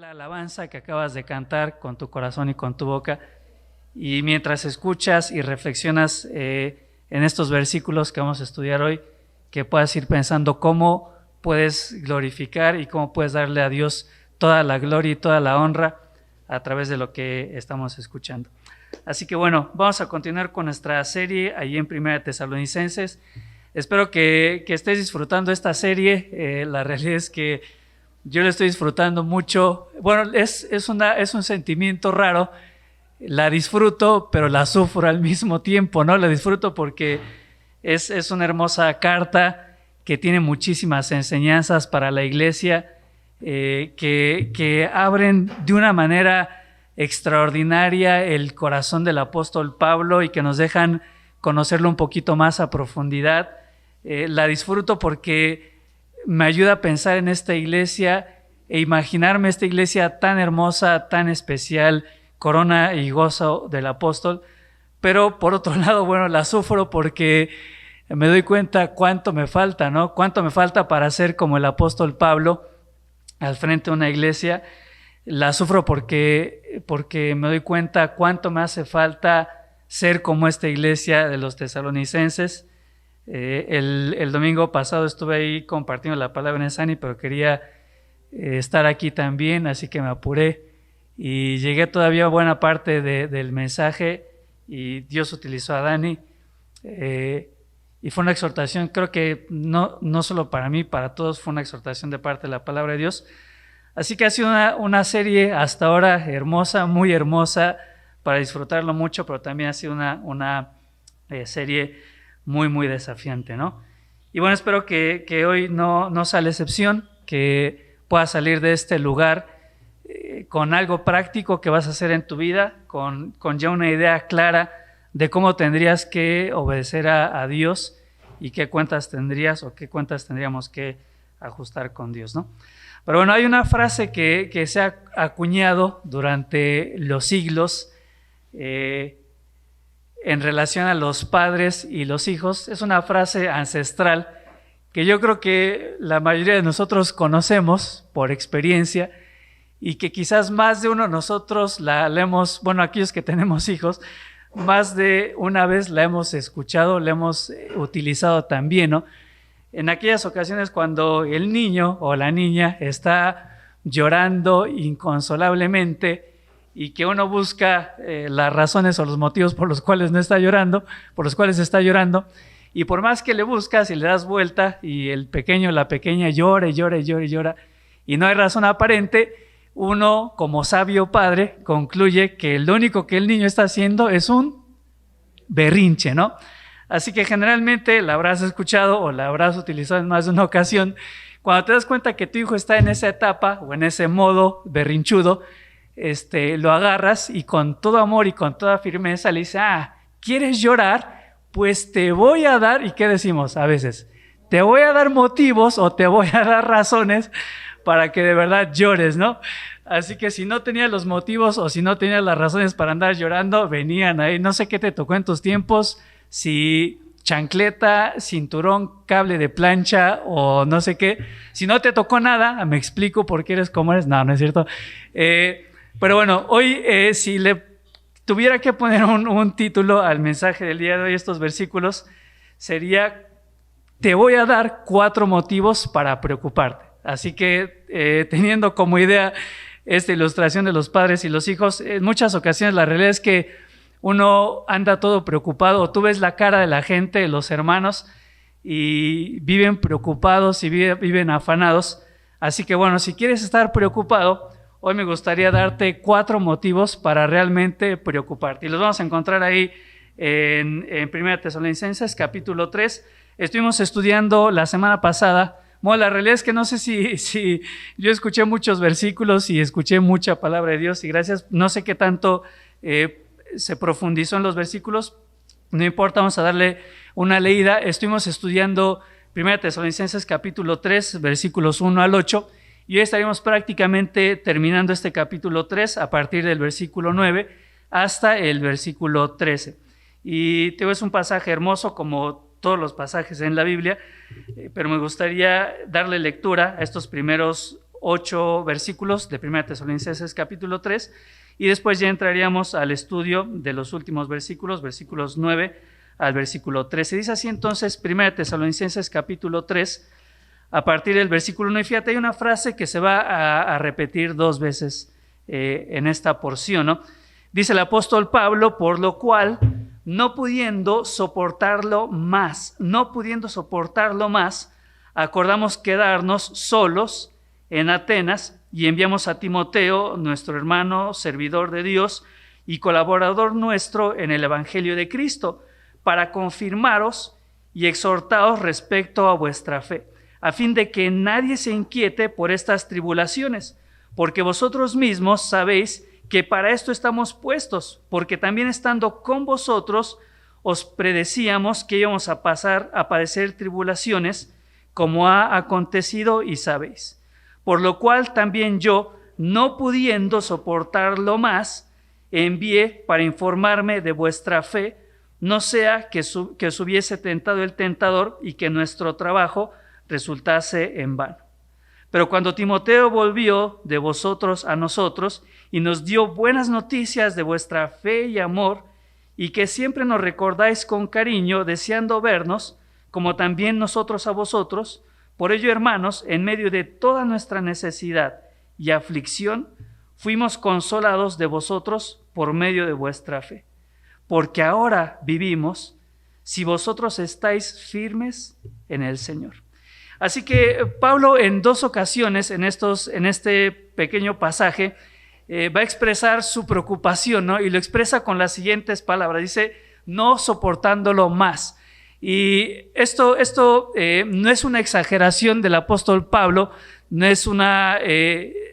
la alabanza que acabas de cantar con tu corazón y con tu boca. Y mientras escuchas y reflexionas en estos versículos que vamos a estudiar hoy, que puedas ir pensando cómo puedes glorificar y cómo puedes darle a Dios toda la gloria y toda la honra a través de lo que estamos escuchando. Así que bueno, vamos a continuar con nuestra serie allí en Primera Tesalonicenses. Espero que estés disfrutando esta serie. La realidad es que yo la estoy disfrutando mucho. Bueno, es un sentimiento raro. La disfruto, pero la sufro al mismo tiempo, ¿no? La disfruto porque es una hermosa carta que tiene muchísimas enseñanzas para la iglesia, que abren de una manera extraordinaria el corazón del apóstol Pablo y que nos dejan conocerlo un poquito más a profundidad. La disfruto porque me ayuda a pensar en esta iglesia e imaginarme esta iglesia tan hermosa, tan especial, corona y gozo del apóstol. Pero por otro lado, bueno, la sufro porque me doy cuenta cuánto me falta, ¿no? Cuánto me falta para ser como el apóstol Pablo al frente de una iglesia. La sufro porque me doy cuenta cuánto me hace falta ser como esta iglesia de los tesalonicenses. El domingo pasado estuve ahí compartiendo la palabra en Sani, pero quería estar aquí también, así que me apuré y llegué todavía a buena parte del mensaje y Dios utilizó a Dani y fue una exhortación, creo que no solo para mí, para todos fue una exhortación de parte de la palabra de Dios. Así que ha sido una serie hasta ahora hermosa, muy hermosa, para disfrutarlo mucho, pero también ha sido una serie muy, muy desafiante, ¿no? Y bueno, espero que hoy no sea la excepción, que puedas salir de este lugar con algo práctico que vas a hacer en tu vida, con ya una idea clara de cómo tendrías que obedecer a Dios y qué cuentas tendrías o qué cuentas tendríamos que ajustar con Dios, ¿no? Pero bueno, hay una frase que se ha acuñado durante los siglos en relación a los padres y los hijos. Es una frase ancestral que yo creo que la mayoría de nosotros conocemos por experiencia y que quizás más de uno de nosotros la hemos, bueno, aquellos que tenemos hijos, más de una vez la hemos escuchado, la hemos utilizado también, ¿no? En aquellas ocasiones cuando el niño o la niña está llorando inconsolablemente y que uno busca las razones o los motivos por los cuales no está llorando, por los cuales está llorando, y por más que le buscas y le das vuelta y el pequeño o la pequeña llora y llora y llora y llora y no hay razón aparente, uno como sabio padre concluye que lo único que el niño está haciendo es un berrinche, ¿no? Así que generalmente la habrás escuchado o la habrás utilizado en más de una ocasión. Cuando te das cuenta que tu hijo está en esa etapa o en ese modo berrinchudo, lo agarras y con todo amor y con toda firmeza le dices, ¿quieres llorar? Pues te voy a dar, ¿y qué decimos a veces? Te voy a dar motivos o te voy a dar razones para que de verdad llores, ¿no? Así que si no tenías los motivos o si no tenías las razones para andar llorando, venían ahí. No sé qué te tocó en tus tiempos, si chancleta, cinturón, cable de plancha o no sé qué. Si no te tocó nada, me explico por qué eres como eres. No es cierto. Pero bueno, hoy si le tuviera que poner un título al mensaje del día de hoy, estos versículos, sería: te voy a dar 4 motivos para preocuparte. Así que teniendo como idea esta ilustración de los padres y los hijos, en muchas ocasiones la realidad es que uno anda todo preocupado, o tú ves la cara de la gente, los hermanos, y viven preocupados y viven afanados. Así que bueno, si quieres estar preocupado, hoy me gustaría darte 4 motivos para realmente preocuparte. Y los vamos a encontrar ahí en 1 Tesalonicenses, capítulo 3. Estuvimos estudiando la semana pasada. Bueno, la realidad es que no sé si yo escuché muchos versículos y escuché mucha palabra de Dios y gracias, no sé qué tanto se profundizó en los versículos, no importa, vamos a darle una leída. Estuvimos estudiando 1 Tesalonicenses capítulo 3, versículos 1 al 8 y hoy estaremos prácticamente terminando este capítulo 3 a partir del versículo 9 hasta el versículo 13. Y te es un pasaje hermoso como todos los pasajes en la Biblia, pero me gustaría darle lectura a estos primeros 8 versículos de 1 Tesalonicenses capítulo 3, y después ya entraríamos al estudio de los últimos versículos, versículos 9 al versículo 13. Dice así entonces 1 Tesalonicenses capítulo 3, a partir del versículo 1, y fíjate, hay una frase que se va a repetir 2 veces en esta porción, ¿no? Dice el apóstol Pablo: por lo cual, no pudiendo soportarlo más, acordamos quedarnos solos en Atenas y enviamos a Timoteo, nuestro hermano, servidor de Dios y colaborador nuestro en el Evangelio de Cristo, para confirmaros y exhortaros respecto a vuestra fe, a fin de que nadie se inquiete por estas tribulaciones, porque vosotros mismos sabéis que para esto estamos puestos, porque también estando con vosotros os predecíamos que íbamos a padecer tribulaciones, como ha acontecido y sabéis. Por lo cual también yo, no pudiendo soportarlo más, envié para informarme de vuestra fe, no sea que os hubiese tentado el tentador y que nuestro trabajo resultase en vano. Pero cuando Timoteo volvió de vosotros a nosotros y nos dio buenas noticias de vuestra fe y amor, y que siempre nos recordáis con cariño, deseando vernos, como también nosotros a vosotros, por ello, hermanos, en medio de toda nuestra necesidad y aflicción, fuimos consolados de vosotros por medio de vuestra fe. Porque ahora vivimos si vosotros estáis firmes en el Señor. Así que Pablo en 2 ocasiones en este pequeño pasaje va a expresar su preocupación, ¿no? Y lo expresa con las siguientes palabras. Dice: no soportándolo más. Y esto no es una exageración del apóstol Pablo, no es una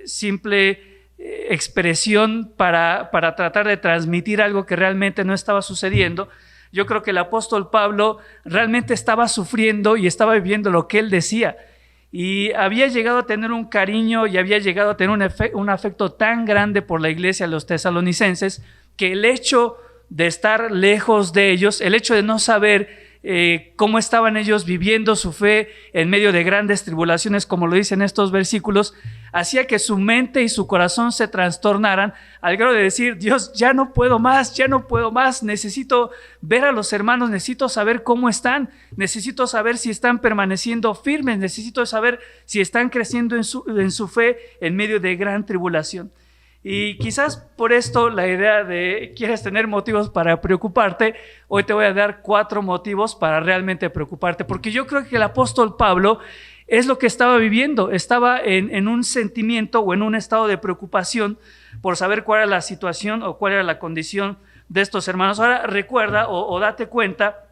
simple expresión para tratar de transmitir algo que realmente no estaba sucediendo. Yo creo que el apóstol Pablo realmente estaba sufriendo y estaba viviendo lo que él decía. Y había llegado a tener un cariño y había llegado a tener un afecto tan grande por la iglesia de los tesalonicenses, que el hecho de estar lejos de ellos, el hecho de no saber cómo estaban ellos viviendo su fe en medio de grandes tribulaciones, como lo dicen estos versículos, hacía que su mente y su corazón se trastornaran al grado de decir: Dios, ya no puedo más, necesito ver a los hermanos, necesito saber cómo están, necesito saber si están permaneciendo firmes, necesito saber si están creciendo en su fe en medio de gran tribulación. Y quizás por esto la idea de ¿quieres tener motivos para preocuparte? Hoy te voy a dar 4 motivos para realmente preocuparte, porque yo creo que el apóstol Pablo es lo que estaba viviendo, estaba en un sentimiento o en un estado de preocupación por saber cuál era la situación o cuál era la condición de estos hermanos. Ahora recuerda o date cuenta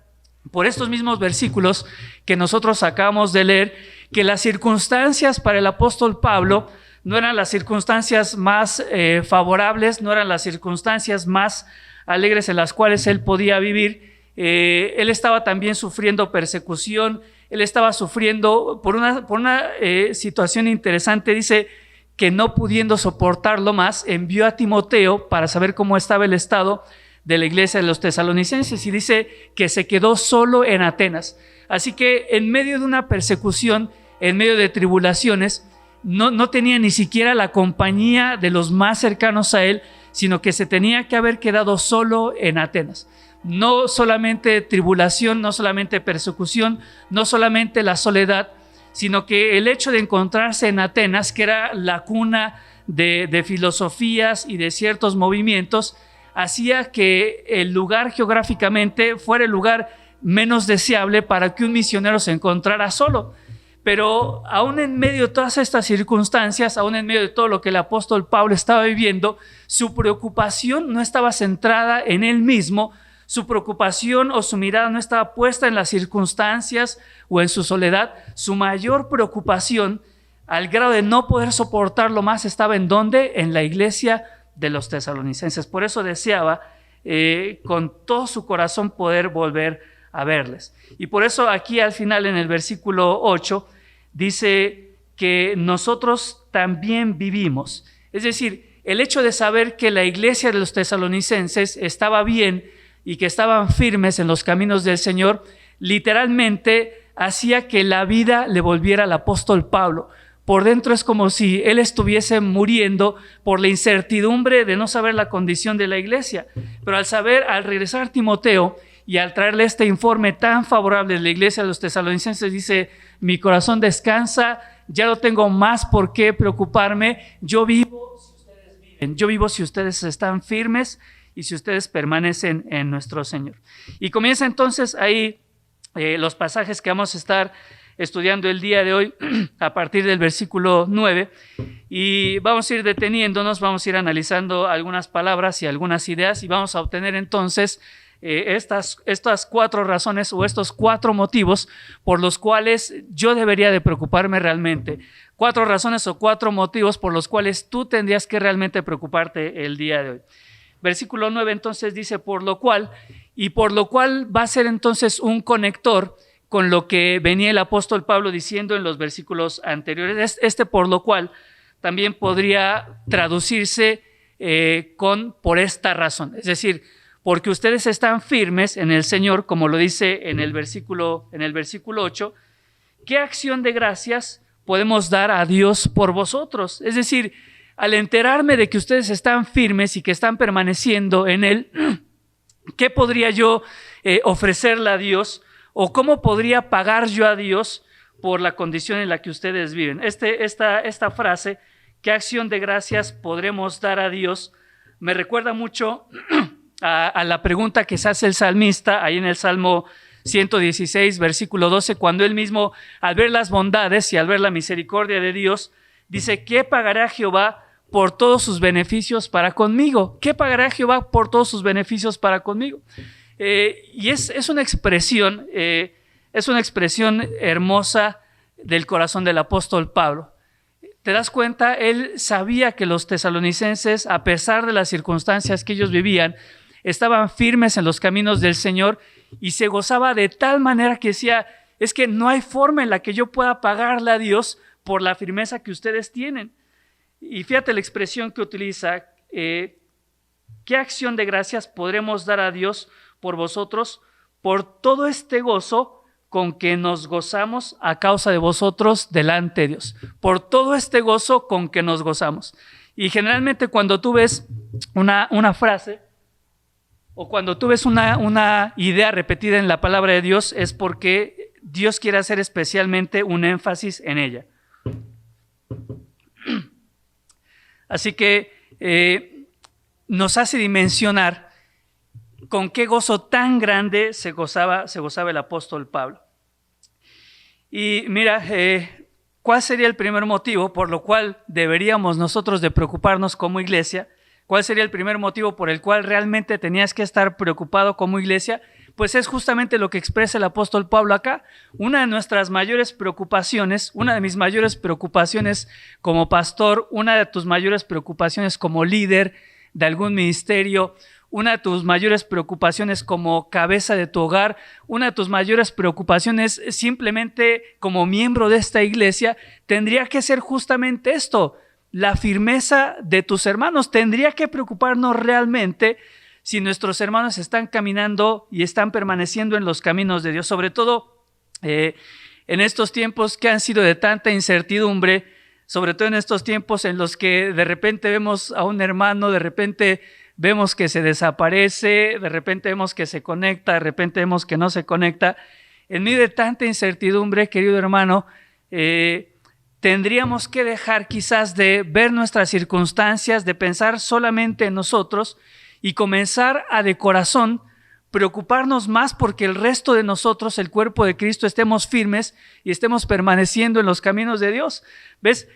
por estos mismos versículos que nosotros acabamos de leer, que las circunstancias para el apóstol Pablo no eran las circunstancias más favorables, no eran las circunstancias más alegres en las cuales él podía vivir. Él estaba también sufriendo persecución, él estaba sufriendo por una situación interesante. Dice que no pudiendo soportarlo más, envió a Timoteo para saber cómo estaba el estado de la iglesia de los tesalonicenses, y dice que se quedó solo en Atenas. Así que en medio de una persecución, en medio de tribulaciones, no tenía ni siquiera la compañía de los más cercanos a él, sino que se tenía que haber quedado solo en Atenas. No solamente tribulación, no solamente persecución, no solamente la soledad, sino que el hecho de encontrarse en Atenas, que era la cuna de filosofías y de ciertos movimientos, hacía que el lugar geográficamente fuera el lugar menos deseable para que un misionero se encontrara solo. Pero aún en medio de todas estas circunstancias, aún en medio de todo lo que el apóstol Pablo estaba viviendo, su preocupación no estaba centrada en él mismo, su preocupación o su mirada no estaba puesta en las circunstancias o en su soledad. Su mayor preocupación, al grado de no poder soportarlo más, estaba ¿en dónde? En la iglesia de los tesalonicenses. Por eso deseaba con todo su corazón poder volver a verles. Y por eso aquí al final, en el versículo 8, dice que nosotros también vivimos. Es decir, el hecho de saber que la iglesia de los tesalonicenses estaba bien y que estaban firmes en los caminos del Señor, literalmente hacía que la vida le volviera al apóstol Pablo, por dentro es como si él estuviese muriendo por la incertidumbre de no saber la condición de la iglesia. Pero al regresar Timoteo y al traerle este informe tan favorable de la iglesia de los tesalonicenses, dice: mi corazón descansa, ya no tengo más por qué preocuparme, yo vivo si ustedes viven, yo vivo si ustedes están firmes y si ustedes permanecen en nuestro Señor. Y comienza entonces ahí los pasajes que vamos a estar estudiando el día de hoy a partir del versículo 9, y vamos a ir deteniéndonos, vamos a ir analizando algunas palabras y algunas ideas, y vamos a obtener entonces estas 4 razones o estos 4 motivos por los cuales yo debería de preocuparme realmente. 4 razones o 4 motivos por los cuales tú tendrías que realmente preocuparte el día de hoy. Versículo 9 entonces dice: por lo cual va a ser entonces un conector con lo que venía el apóstol Pablo diciendo en los versículos anteriores. Por lo cual también podría traducirse por esta razón, es decir, porque ustedes están firmes en el Señor, como lo dice en el versículo 8, ¿qué acción de gracias podemos dar a Dios por vosotros? Es decir, al enterarme de que ustedes están firmes y que están permaneciendo en Él, ¿qué podría yo ofrecerle a Dios? ¿O cómo podría pagar yo a Dios por la condición en la que ustedes viven? Esta frase, ¿qué acción de gracias podremos dar a Dios?, me recuerda mucho a la pregunta que se hace el salmista ahí en el Salmo 116, versículo 12, cuando él mismo, al ver las bondades y al ver la misericordia de Dios, dice: ¿qué pagará Jehová por todos sus beneficios para conmigo? ¿Qué pagará Jehová por todos sus beneficios para conmigo? Y es una expresión hermosa del corazón del apóstol Pablo. ¿Te das cuenta? Él sabía que los tesalonicenses, a pesar de las circunstancias que ellos vivían, estaban firmes en los caminos del Señor, y se gozaba de tal manera que decía: es que no hay forma en la que yo pueda pagarle a Dios por la firmeza que ustedes tienen. Y fíjate la expresión que utiliza: ¿qué acción de gracias podremos dar a Dios por vosotros, por todo este gozo con que nos gozamos a causa de vosotros delante de Dios? Por todo este gozo con que nos gozamos. Y generalmente cuando tú ves una frase o cuando tú ves una idea repetida en la palabra de Dios, es porque Dios quiere hacer especialmente un énfasis en ella. Así que nos hace dimensionar con qué gozo tan grande se gozaba el apóstol Pablo. Y mira, ¿cuál sería el primer motivo por lo cual deberíamos nosotros de preocuparnos como iglesia? ¿Cuál sería el primer motivo por el cual realmente tenías que estar preocupado como iglesia? Pues es justamente lo que expresa el apóstol Pablo acá. Una de nuestras mayores preocupaciones, una de mis mayores preocupaciones como pastor, una de tus mayores preocupaciones como líder de algún ministerio, una de tus mayores preocupaciones como cabeza de tu hogar, una de tus mayores preocupaciones simplemente como miembro de esta iglesia, tendría que ser justamente esto: la firmeza de tus hermanos. Tendría que preocuparnos realmente si nuestros hermanos están caminando y están permaneciendo en los caminos de Dios, sobre todo en estos tiempos que han sido de tanta incertidumbre, sobre todo en estos tiempos en los que de repente vemos a un hermano, de repente vemos que se desaparece, de repente vemos que se conecta, de repente vemos que no se conecta. En medio de tanta incertidumbre, querido hermano, tendríamos que dejar quizás de ver nuestras circunstancias, de pensar solamente en nosotros y comenzar a de corazón preocuparnos más porque el resto de nosotros, el cuerpo de Cristo, estemos firmes y estemos permaneciendo en los caminos de Dios. ¿Ves?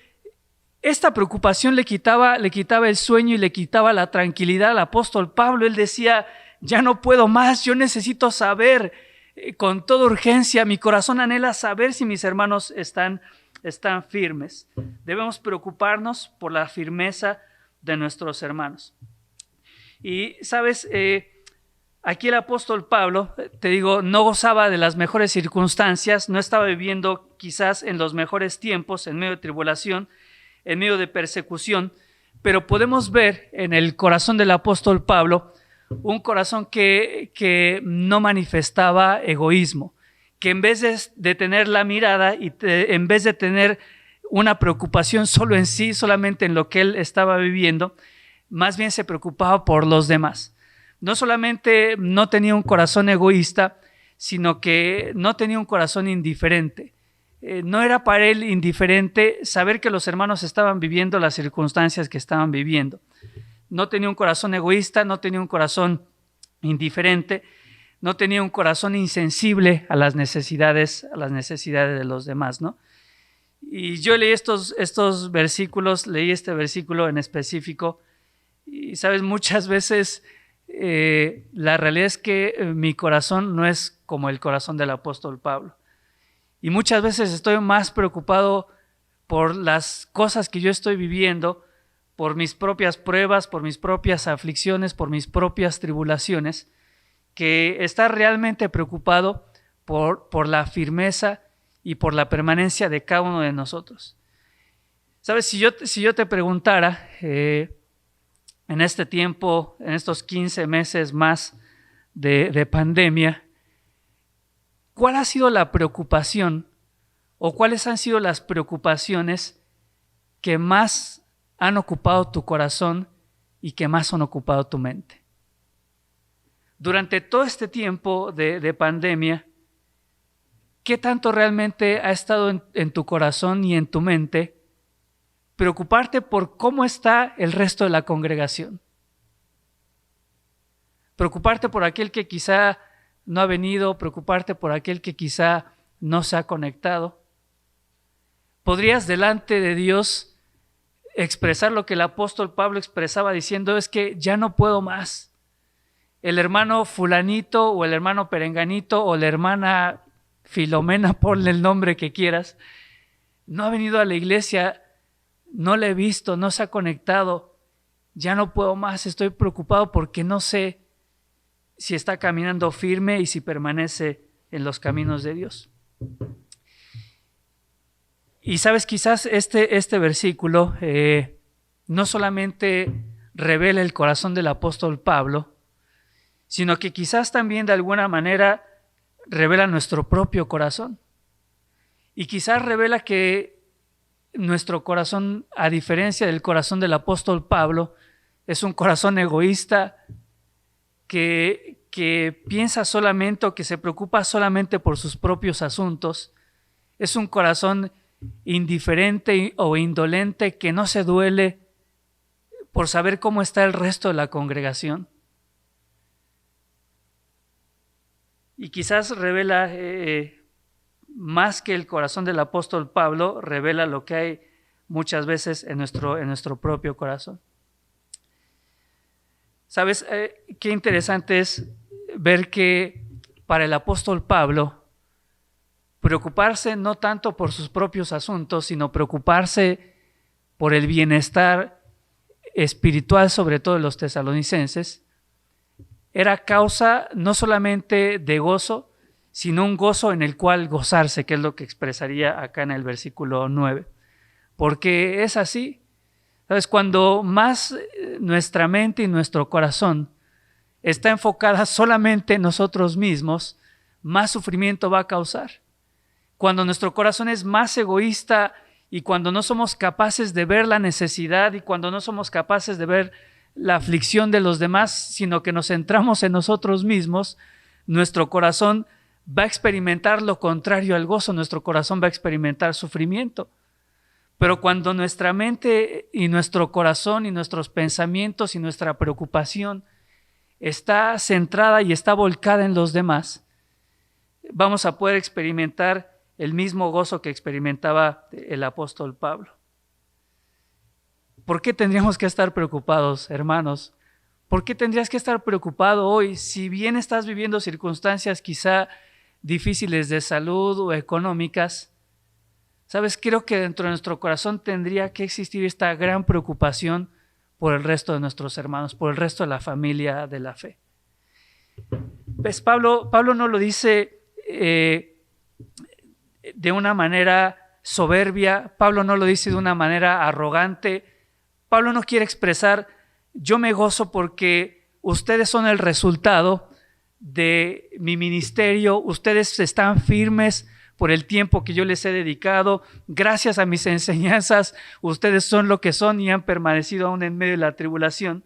Esta preocupación le quitaba el sueño y le quitaba la tranquilidad al apóstol Pablo. Él decía: ya no puedo más, yo necesito saber con toda urgencia, mi corazón anhela saber si mis hermanos están firmes. Debemos preocuparnos por la firmeza de nuestros hermanos. Y sabes, aquí el apóstol Pablo, te digo, no gozaba de las mejores circunstancias, no estaba viviendo quizás en los mejores tiempos, en medio de tribulación, en medio de persecución, pero podemos ver en el corazón del apóstol Pablo un corazón que no manifestaba egoísmo, que en vez de tener la mirada y en vez de tener una preocupación solo en sí, solamente en lo que él estaba viviendo, más bien se preocupaba por los demás. No solamente no tenía un corazón egoísta, sino que no tenía un corazón indiferente. No era para él indiferente saber que los hermanos estaban viviendo las circunstancias que estaban viviendo. No tenía un corazón egoísta, no tenía un corazón indiferente, no tenía un corazón insensible a las necesidades de los demás, ¿no? Y yo leí estos versículos, leí este versículo en específico, y sabes, muchas veces la realidad es que mi corazón no es como el corazón del apóstol Pablo. Y muchas veces estoy más preocupado por las cosas que yo estoy viviendo, por mis propias pruebas, por mis propias aflicciones, por mis propias tribulaciones, que estar realmente preocupado por la firmeza y por la permanencia de cada uno de nosotros. Sabes, si yo te preguntara en este tiempo, en estos 15 meses más de pandemia, ¿cuál ha sido la preocupación o cuáles han sido las preocupaciones que más han ocupado tu corazón y que más han ocupado tu mente? Durante todo este tiempo de pandemia, ¿qué tanto realmente ha estado en tu corazón y en tu mente preocuparte por cómo está el resto de la congregación? Preocuparte por aquel que quizá no ha venido, preocuparte por aquel que quizá no se ha conectado. ¿Podrías delante de Dios expresar lo que el apóstol Pablo expresaba diciendo es que ya no puedo más? El hermano fulanito o el hermano perenganito o la hermana Filomena, ponle el nombre que quieras, no ha venido a la iglesia, no la he visto, no se ha conectado, ya no puedo más, estoy preocupado porque no sé si está caminando firme y si permanece en los caminos de Dios. Y sabes, quizás este versículo no solamente revela el corazón del apóstol Pablo, sino que quizás también de alguna manera revela nuestro propio corazón. Y quizás revela que nuestro corazón, a diferencia del corazón del apóstol Pablo, es un corazón egoísta que piensa solamente o que se preocupa solamente por sus propios asuntos. Es un corazón indiferente o indolente que no se duele por saber cómo está el resto de la congregación. Y quizás revela, más que el corazón del apóstol Pablo, revela lo que hay muchas veces en nuestro propio corazón. ¿Sabes? Qué interesante es ver que para el apóstol Pablo, preocuparse no tanto por sus propios asuntos, sino preocuparse por el bienestar espiritual, sobre todo de los tesalonicenses, era causa no solamente de gozo, sino un gozo en el cual gozarse, que es lo que expresaría acá en el versículo 9. Porque es así, ¿sabes? Cuando más nuestra mente y nuestro corazón está enfocada solamente en nosotros mismos, más sufrimiento va a causar. Cuando nuestro corazón es más egoísta y cuando no somos capaces de ver la necesidad y cuando no somos capaces de ver la aflicción de los demás, sino que nos centramos en nosotros mismos, nuestro corazón va a experimentar lo contrario al gozo, nuestro corazón va a experimentar sufrimiento. Pero cuando nuestra mente y nuestro corazón y nuestros pensamientos y nuestra preocupación está centrada y está volcada en los demás, vamos a poder experimentar el mismo gozo que experimentaba el apóstol Pablo. ¿Por qué tendríamos que estar preocupados, hermanos? ¿Por qué tendrías que estar preocupado hoy si bien estás viviendo circunstancias quizá difíciles de salud o económicas? ¿Sabes? Creo que dentro de nuestro corazón tendría que existir esta gran preocupación por el resto de nuestros hermanos, por el resto de la familia de la fe. Pues Pablo no lo dice de una manera soberbia, Pablo no lo dice de una manera arrogante. Pablo no quiere expresar, yo me gozo porque ustedes son el resultado de mi ministerio, ustedes están firmes por el tiempo que yo les he dedicado. Gracias a mis enseñanzas, ustedes son lo que son y han permanecido aún en medio de la tribulación.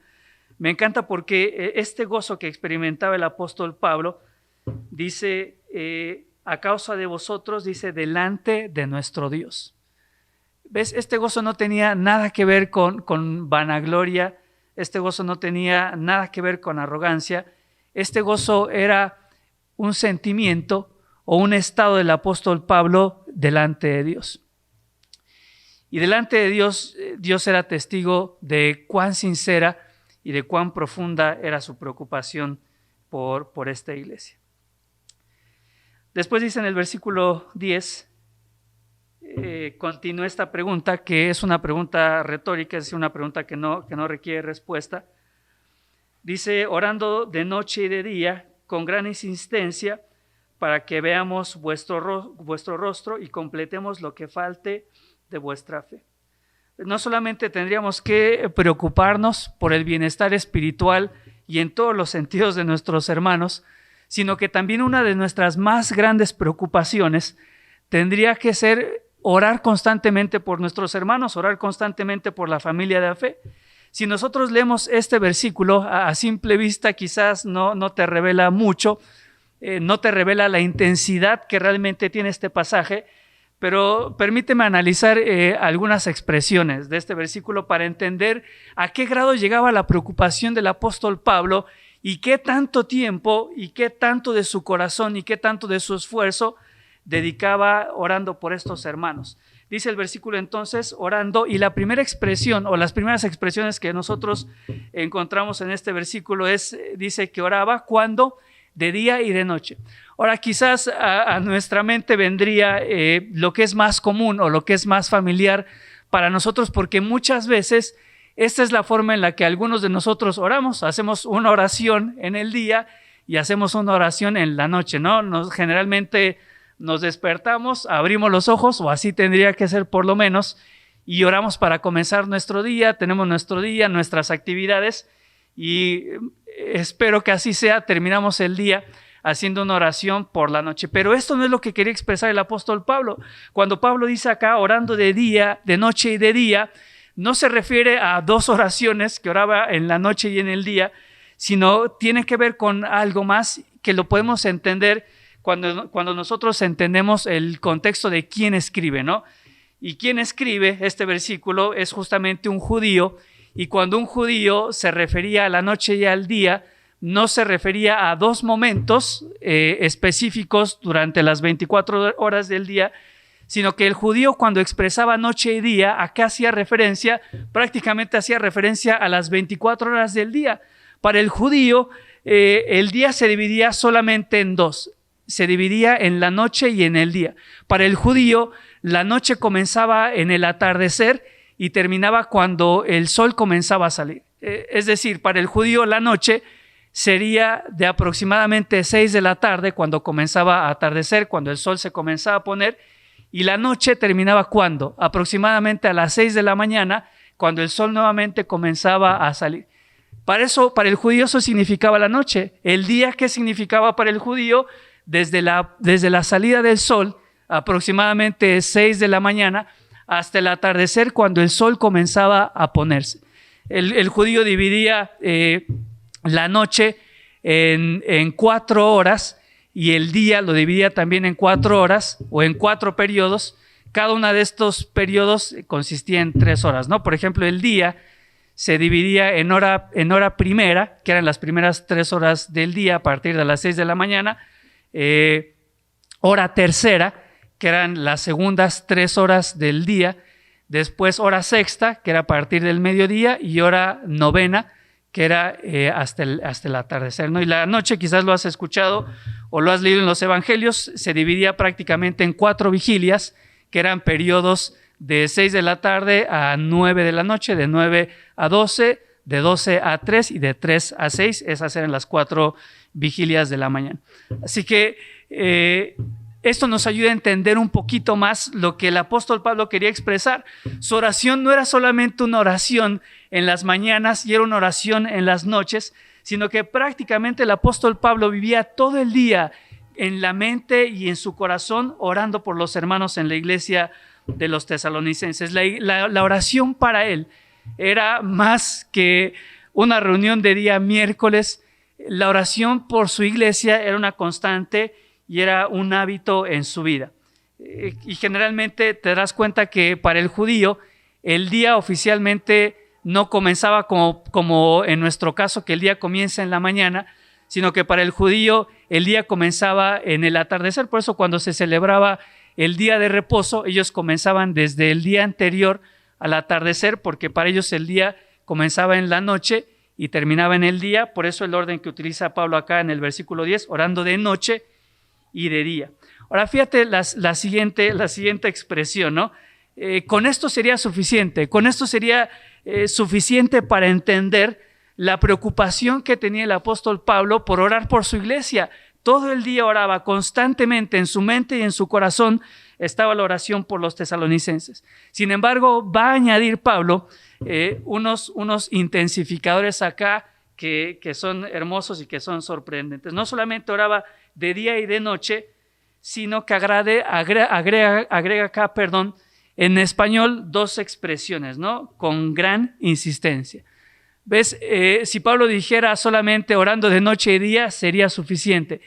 Me encanta porque este gozo que experimentaba el apóstol Pablo, dice, a causa de vosotros, dice, delante de nuestro Dios. ¿Ves? Este gozo no tenía nada que ver con vanagloria, este gozo no tenía nada que ver con arrogancia, este gozo era un sentimiento o un estado del apóstol Pablo delante de Dios. Y delante de Dios, Dios era testigo de cuán sincera y de cuán profunda era su preocupación por esta iglesia. Después dice en el versículo 10, continúa esta pregunta, que es una pregunta retórica, es decir, una pregunta que no requiere respuesta. Dice, orando de noche y de día, con gran insistencia, para que veamos vuestro rostro y completemos lo que falte de vuestra fe. No solamente tendríamos que preocuparnos por el bienestar espiritual y en todos los sentidos de nuestros hermanos, sino que también una de nuestras más grandes preocupaciones tendría que ser orar constantemente por nuestros hermanos, orar constantemente por la familia de la fe. Si nosotros leemos este versículo, a simple vista quizás no te revela mucho, no te revela la intensidad que realmente tiene este pasaje, pero permíteme analizar algunas expresiones de este versículo para entender a qué grado llegaba la preocupación del apóstol Pablo y qué tanto tiempo y qué tanto de su corazón y qué tanto de su esfuerzo dedicaba orando por estos hermanos. Dice el versículo entonces, orando, y la primera expresión o las primeras expresiones que nosotros encontramos en este versículo dice que oraba cuando, de día y de noche. Ahora quizás a nuestra mente vendría lo que es más común o lo que es más familiar para nosotros, porque muchas veces esta es la forma en la que algunos de nosotros oramos. Hacemos una oración en el día y hacemos una oración en la noche, ¿no? Generalmente nos despertamos, abrimos los ojos, o así tendría que ser por lo menos, y oramos para comenzar nuestro día, tenemos nuestro día, nuestras actividades, y espero que así sea, terminamos el día haciendo una oración por la noche. Pero esto no es lo que quería expresar el apóstol Pablo. Cuando Pablo dice acá, orando de día, de noche y de día, no se refiere a dos oraciones que oraba en la noche y en el día, sino tiene que ver con algo más que lo podemos entender cuando nosotros entendemos el contexto de quién escribe, ¿no? Y quién escribe este versículo es justamente un judío, y cuando un judío se refería a la noche y al día, no se refería a dos momentos específicos durante las 24 horas del día, sino que el judío cuando expresaba noche y día, acá hacía referencia, prácticamente hacía referencia a las 24 horas del día. Para el judío, el día se dividía solamente en dos. Se dividía en la noche y en el día. Para el judío, la noche comenzaba en el atardecer y terminaba cuando el sol comenzaba a salir. Es decir, para el judío la noche sería de aproximadamente 6 de la tarde, cuando comenzaba a atardecer, cuando el sol se comenzaba a poner, y la noche terminaba ¿cuándo? Aproximadamente a las 6 de la mañana, cuando el sol nuevamente comenzaba a salir. Para el judío eso significaba la noche. El día, ¿qué significaba para el judío? Desde la salida del sol, aproximadamente 6 de la mañana, hasta el atardecer, cuando el sol comenzaba a ponerse. El judío dividía la noche en 4 horas y el día lo dividía también en 4 horas o en 4 periodos. Cada uno de estos periodos consistía en 3 horas, ¿no? Por ejemplo, el día se dividía en hora primera, que eran las primeras 3 horas del día a partir de las 6 de la mañana, hora tercera, que eran las segundas 3 horas del día, después hora sexta, que era a partir del mediodía, y hora novena, que era hasta el atardecer, ¿no? Y la noche, quizás lo has escuchado o lo has leído en los evangelios, se dividía prácticamente en 4 vigilias, que eran periodos de 6 de la tarde a 9 de la noche, de 9 a 12, de 12 a 3 y de 3 a 6, esas eran las 4 vigilias de la mañana. Así que esto nos ayuda a entender un poquito más lo que el apóstol Pablo quería expresar. Su oración no era solamente una oración en las mañanas y era una oración en las noches, sino que prácticamente el apóstol Pablo vivía todo el día en la mente y en su corazón orando por los hermanos en la iglesia de los tesalonicenses. La oración para él era más que una reunión de día miércoles. La oración por su iglesia era una constante y era un hábito en su vida. Y generalmente te das cuenta que para el judío el día oficialmente no comenzaba como en nuestro caso, que el día comienza en la mañana, sino que para el judío el día comenzaba en el atardecer. Por eso cuando se celebraba el día de reposo, ellos comenzaban desde el día anterior al atardecer, porque para ellos el día comenzaba en la noche y terminaba en el día. Por eso el orden que utiliza Pablo acá en el versículo 10, orando de noche y de día. Ahora fíjate la siguiente expresión, ¿no? Con esto sería suficiente, suficiente para entender la preocupación que tenía el apóstol Pablo por orar por su iglesia. Todo el día oraba constantemente, en su mente y en su corazón estaba la oración por los tesalonicenses. Sin embargo, va a añadir Pablo unos intensificadores acá que son hermosos y que son sorprendentes. No solamente oraba de día y de noche, sino que agrega acá, en español dos expresiones, ¿no? Con gran insistencia. ¿Ves? Si Pablo dijera solamente orando de noche y día, sería suficiente.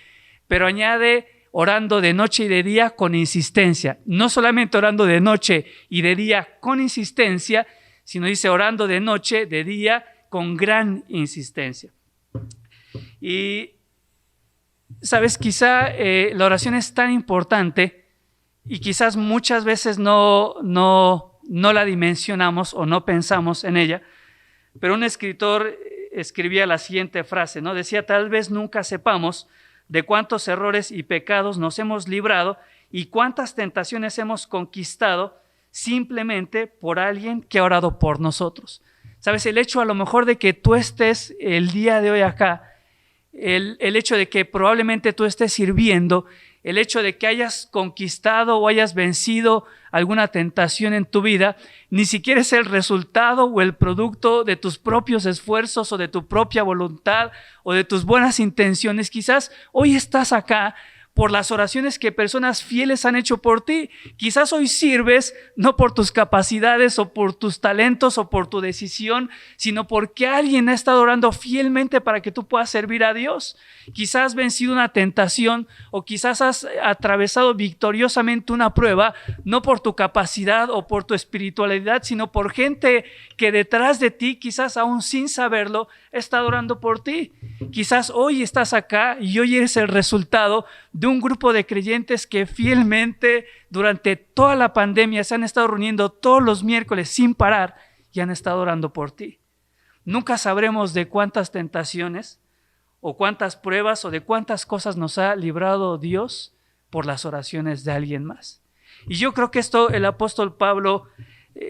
Pero añade orando de noche y de día con insistencia. No solamente orando de noche y de día con insistencia, sino dice orando de noche, de día, con gran insistencia. Y, ¿sabes? Quizá la oración es tan importante y quizás muchas veces no la dimensionamos o no pensamos en ella. Pero un escritor escribía la siguiente frase, ¿no? Decía, tal vez nunca sepamos de cuántos errores y pecados nos hemos librado y cuántas tentaciones hemos conquistado simplemente por alguien que ha orado por nosotros. ¿Sabes? El hecho a lo mejor de que tú estés el día de hoy acá, el hecho de que probablemente tú estés sirviendo, el hecho de que hayas conquistado o hayas vencido alguna tentación en tu vida, ni siquiera es el resultado o el producto de tus propios esfuerzos o de tu propia voluntad o de tus buenas intenciones. Quizás hoy estás acá por las oraciones que personas fieles han hecho por ti. Quizás hoy sirves no por tus capacidades o por tus talentos o por tu decisión, sino porque alguien ha estado orando fielmente para que tú puedas servir a Dios. Quizás has vencido una tentación o quizás has atravesado victoriosamente una prueba, no por tu capacidad o por tu espiritualidad, sino por gente que detrás de ti, quizás aún sin saberlo, ha estado orando por ti. Quizás hoy estás acá y hoy eres el resultado de un grupo de creyentes que fielmente durante toda la pandemia se han estado reuniendo todos los miércoles sin parar y han estado orando por ti. Nunca sabremos de cuántas tentaciones o cuántas pruebas o de cuántas cosas nos ha librado Dios por las oraciones de alguien más. Y yo creo que esto el apóstol Pablo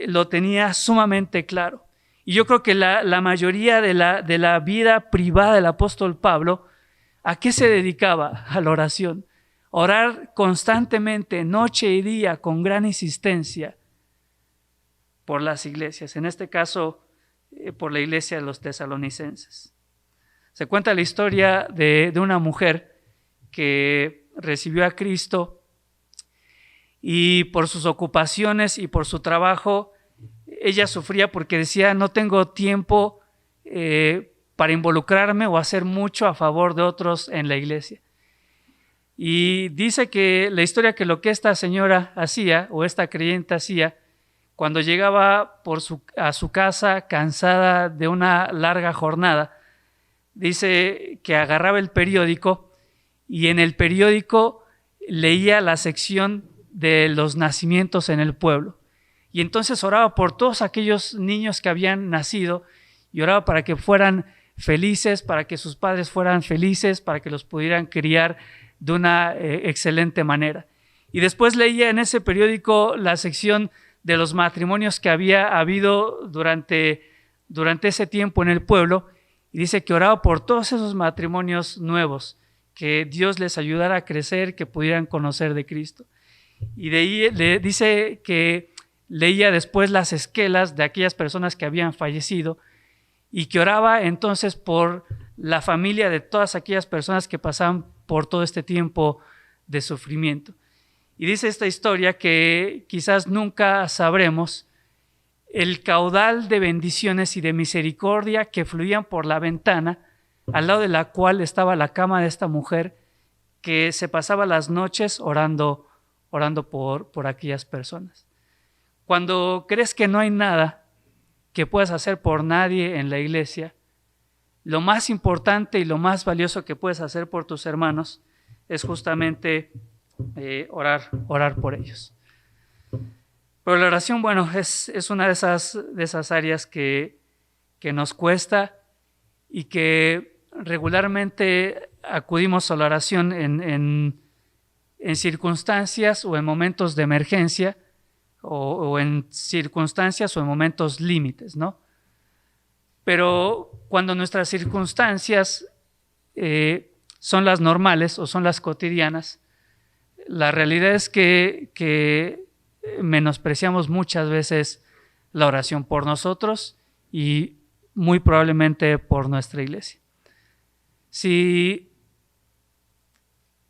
lo tenía sumamente claro. Y yo creo que la mayoría de la vida privada del apóstol Pablo, ¿a qué se dedicaba? A la oración. Orar constantemente, noche y día, con gran insistencia por las iglesias. En este caso, por la iglesia de los tesalonicenses. Se cuenta la historia de una mujer que recibió a Cristo y por sus ocupaciones y por su trabajo, ella sufría porque decía, no tengo tiempo para involucrarme o hacer mucho a favor de otros en la iglesia. Y dice que la historia que lo que esta señora hacía o esta creyente hacía, cuando llegaba a su casa cansada de una larga jornada, dice que agarraba el periódico y en el periódico leía la sección de los nacimientos en el pueblo. Y entonces oraba por todos aquellos niños que habían nacido y oraba para que fueran felices, para que sus padres fueran felices, para que los pudieran criar de una excelente manera. Y después leía en ese periódico la sección de los matrimonios que había habido durante ese tiempo en el pueblo y dice que oraba por todos esos matrimonios nuevos, que Dios les ayudara a crecer, que pudieran conocer de Cristo. Y de ahí le dice que leía después las esquelas de aquellas personas que habían fallecido y que oraba entonces por la familia de todas aquellas personas que pasaban por todo este tiempo de sufrimiento. Y dice esta historia que quizás nunca sabremos el caudal de bendiciones y de misericordia que fluían por la ventana, al lado de la cual estaba la cama de esta mujer que se pasaba las noches orando por aquellas personas. Cuando crees que no hay nada que puedas hacer por nadie en la iglesia, lo más importante y lo más valioso que puedes hacer por tus hermanos es justamente orar por ellos. Pero la oración, bueno, es una de esas áreas que nos cuesta y que regularmente acudimos a la oración en circunstancias o en momentos de emergencia o en circunstancias o en momentos límites, ¿no? Pero cuando nuestras circunstancias son las normales o son las cotidianas, la realidad es que menospreciamos muchas veces la oración por nosotros y muy probablemente por nuestra iglesia. Si,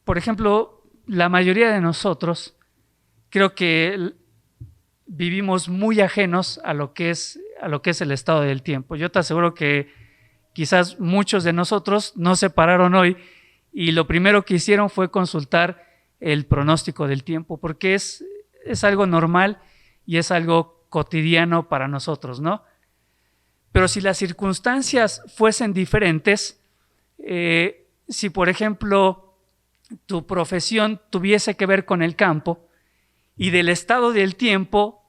por ejemplo, la mayoría de nosotros creo que vivimos muy ajenos a lo que es el estado del tiempo. Yo te aseguro que quizás muchos de nosotros no se pararon hoy y lo primero que hicieron fue consultar el pronóstico del tiempo, porque es algo normal y es algo cotidiano para nosotros, ¿no? Pero si las circunstancias fuesen diferentes, si por ejemplo tu profesión tuviese que ver con el campo y del estado del tiempo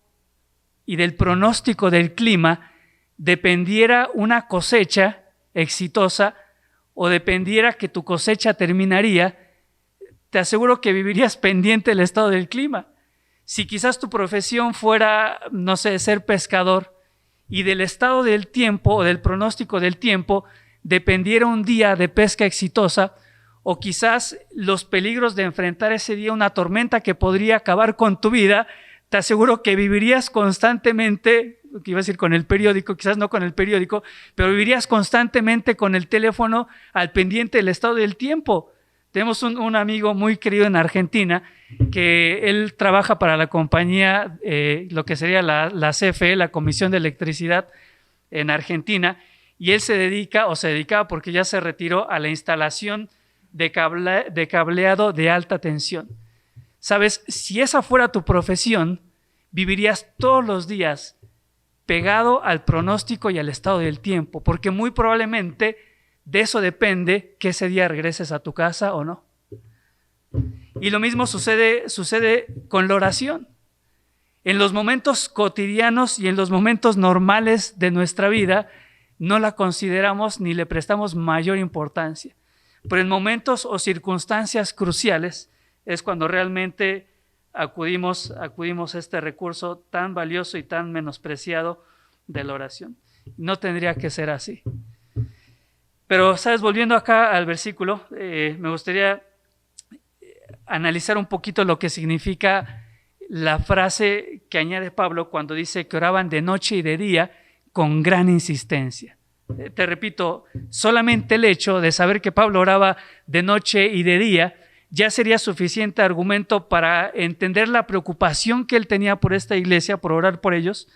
y del pronóstico del clima dependiera una cosecha exitosa o dependiera que tu cosecha terminaría, te aseguro que vivirías pendiente del estado del clima. Si quizás tu profesión fuera, no sé, ser pescador y del estado del tiempo o del pronóstico del tiempo dependiera un día de pesca exitosa, o quizás los peligros de enfrentar ese día una tormenta que podría acabar con tu vida, te aseguro que vivirías constantemente, que iba a decir con el periódico, quizás no con el periódico, pero vivirías constantemente con el teléfono al pendiente del estado del tiempo. Tenemos un amigo muy querido en Argentina que él trabaja para la compañía, lo que sería la CFE, la Comisión de Electricidad en Argentina, y él se dedicaba porque ya se retiró a la instalación de cableado de alta tensión. Sabes, si esa fuera tu profesión, vivirías todos los días pegado al pronóstico y al estado del tiempo, porque muy probablemente de eso depende que ese día regreses a tu casa o no. Y lo mismo sucede con la oración. En los momentos cotidianos y en los momentos normales de nuestra vida, no la consideramos ni le prestamos mayor importancia. Pero en momentos o circunstancias cruciales es cuando realmente acudimos a este recurso tan valioso y tan menospreciado de la oración. No tendría que ser así. Pero, ¿sabes? Volviendo acá al versículo, me gustaría analizar un poquito lo que significa la frase que añade Pablo cuando dice que oraban de noche y de día con gran insistencia. Te repito, solamente el hecho de saber que Pablo oraba de noche y de día ya sería suficiente argumento para entender la preocupación que él tenía por esta iglesia, por orar por ellos.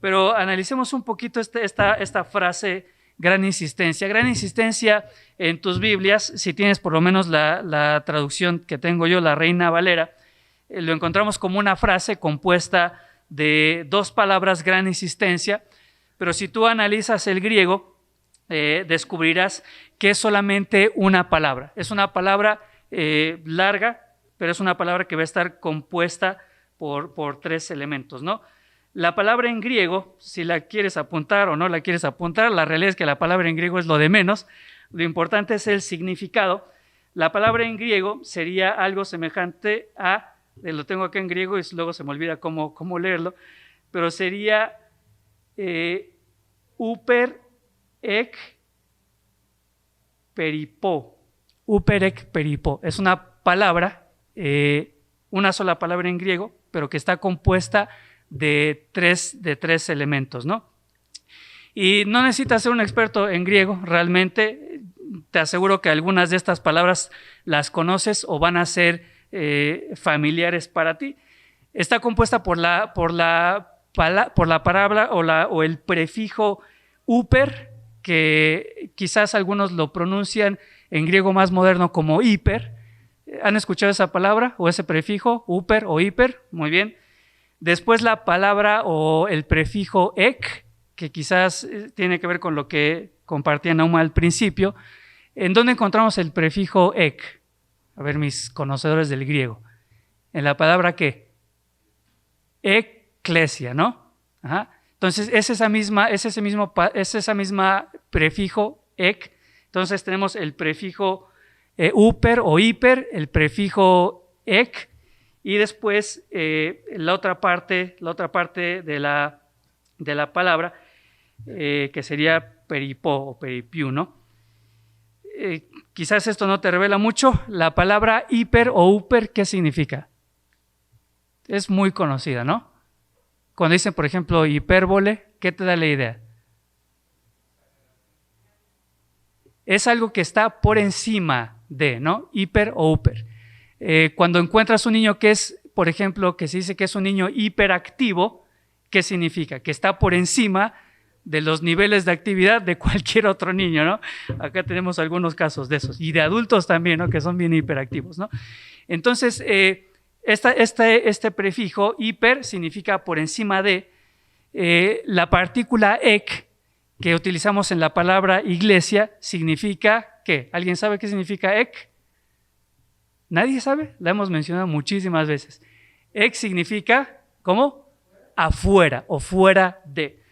Pero analicemos un poquito esta frase, gran insistencia. Gran insistencia en tus Biblias, si tienes por lo menos la traducción que tengo yo, la Reina Valera, lo encontramos como una frase compuesta de dos palabras, gran insistencia. Pero si tú analizas el griego, descubrirás que es solamente una palabra. Es una palabra larga, pero es una palabra que va a estar compuesta por tres elementos, ¿no? La palabra en griego, si la quieres apuntar o no la quieres apuntar, la realidad es que la palabra en griego es lo de menos. Lo importante es el significado. La palabra en griego sería algo semejante a, lo tengo acá en griego y luego se me olvida cómo leerlo, pero sería uper ek peripo. Uper ek peripo. Es una palabra, una sola palabra en griego, pero que está compuesta de tres elementos, ¿no? Y no necesitas ser un experto en griego, realmente. te aseguro que algunas de estas palabras las conoces o van a ser familiares para ti. Está compuesta por la palabra o el prefijo huper, que quizás algunos lo pronuncian en griego más moderno como hiper. ¿Han escuchado esa palabra o ese prefijo, huper o hiper? Muy bien. Después la palabra o el prefijo ek, que quizás tiene que ver con lo que compartía Nauma al principio. ¿En dónde encontramos el prefijo ek? A ver, mis conocedores del griego. ¿En la palabra qué? Eclesia, ¿no? Ajá. Entonces, es esa misma prefijo ek. Entonces, tenemos el prefijo huper o hiper, el prefijo ek, y después la otra parte de la palabra, que sería peripo o peripiu, ¿no? Quizás esto no te revela mucho. La palabra hiper o huper, ¿qué significa? Es muy conocida, ¿no? Cuando dicen, por ejemplo, hipérbole, ¿qué te da la idea? Es algo que está por encima de, ¿no? Hiper o huper. Cuando encuentras un niño que es, por ejemplo, que se dice que es un niño hiperactivo, ¿qué significa? Que está por encima de los niveles de actividad de cualquier otro niño, ¿no? Acá tenemos algunos casos de esos, y de adultos también, ¿no? Que son bien hiperactivos, ¿no? Entonces, este prefijo hiper significa por encima de. La partícula ek que utilizamos en la palabra iglesia significa ¿qué? ¿Alguien sabe qué significa ek? ¿Nadie sabe? La hemos mencionado muchísimas veces. Ek significa, ¿cómo? Afuera o fuera de.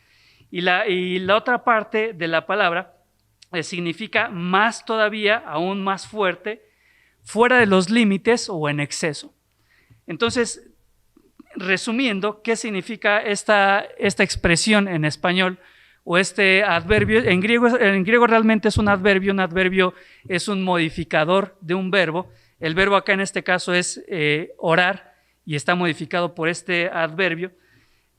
Y la otra parte de la palabra significa más todavía, aún más fuerte, fuera de los límites o en exceso. Entonces, resumiendo, ¿qué significa esta expresión en español o este adverbio? En griego realmente es un adverbio es un modificador de un verbo. El verbo acá en este caso es orar y está modificado por este adverbio.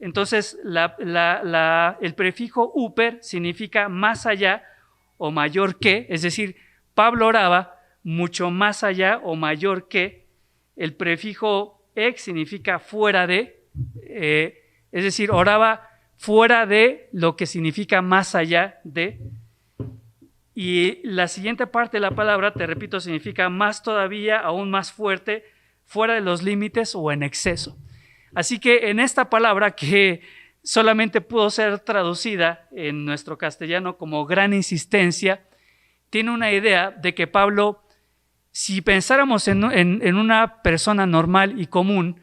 Entonces, el prefijo huper significa más allá o mayor que, es decir, Pablo oraba mucho más allá o mayor que. El prefijo ek significa fuera de, es decir, oraba fuera de lo que significa más allá de. Y la siguiente parte de la palabra, te repito, significa más todavía, aún más fuerte, fuera de los límites o en exceso. Así que en esta palabra, que solamente pudo ser traducida en nuestro castellano como gran insistencia, tiene una idea de que Pablo, si pensáramos en una persona normal y común,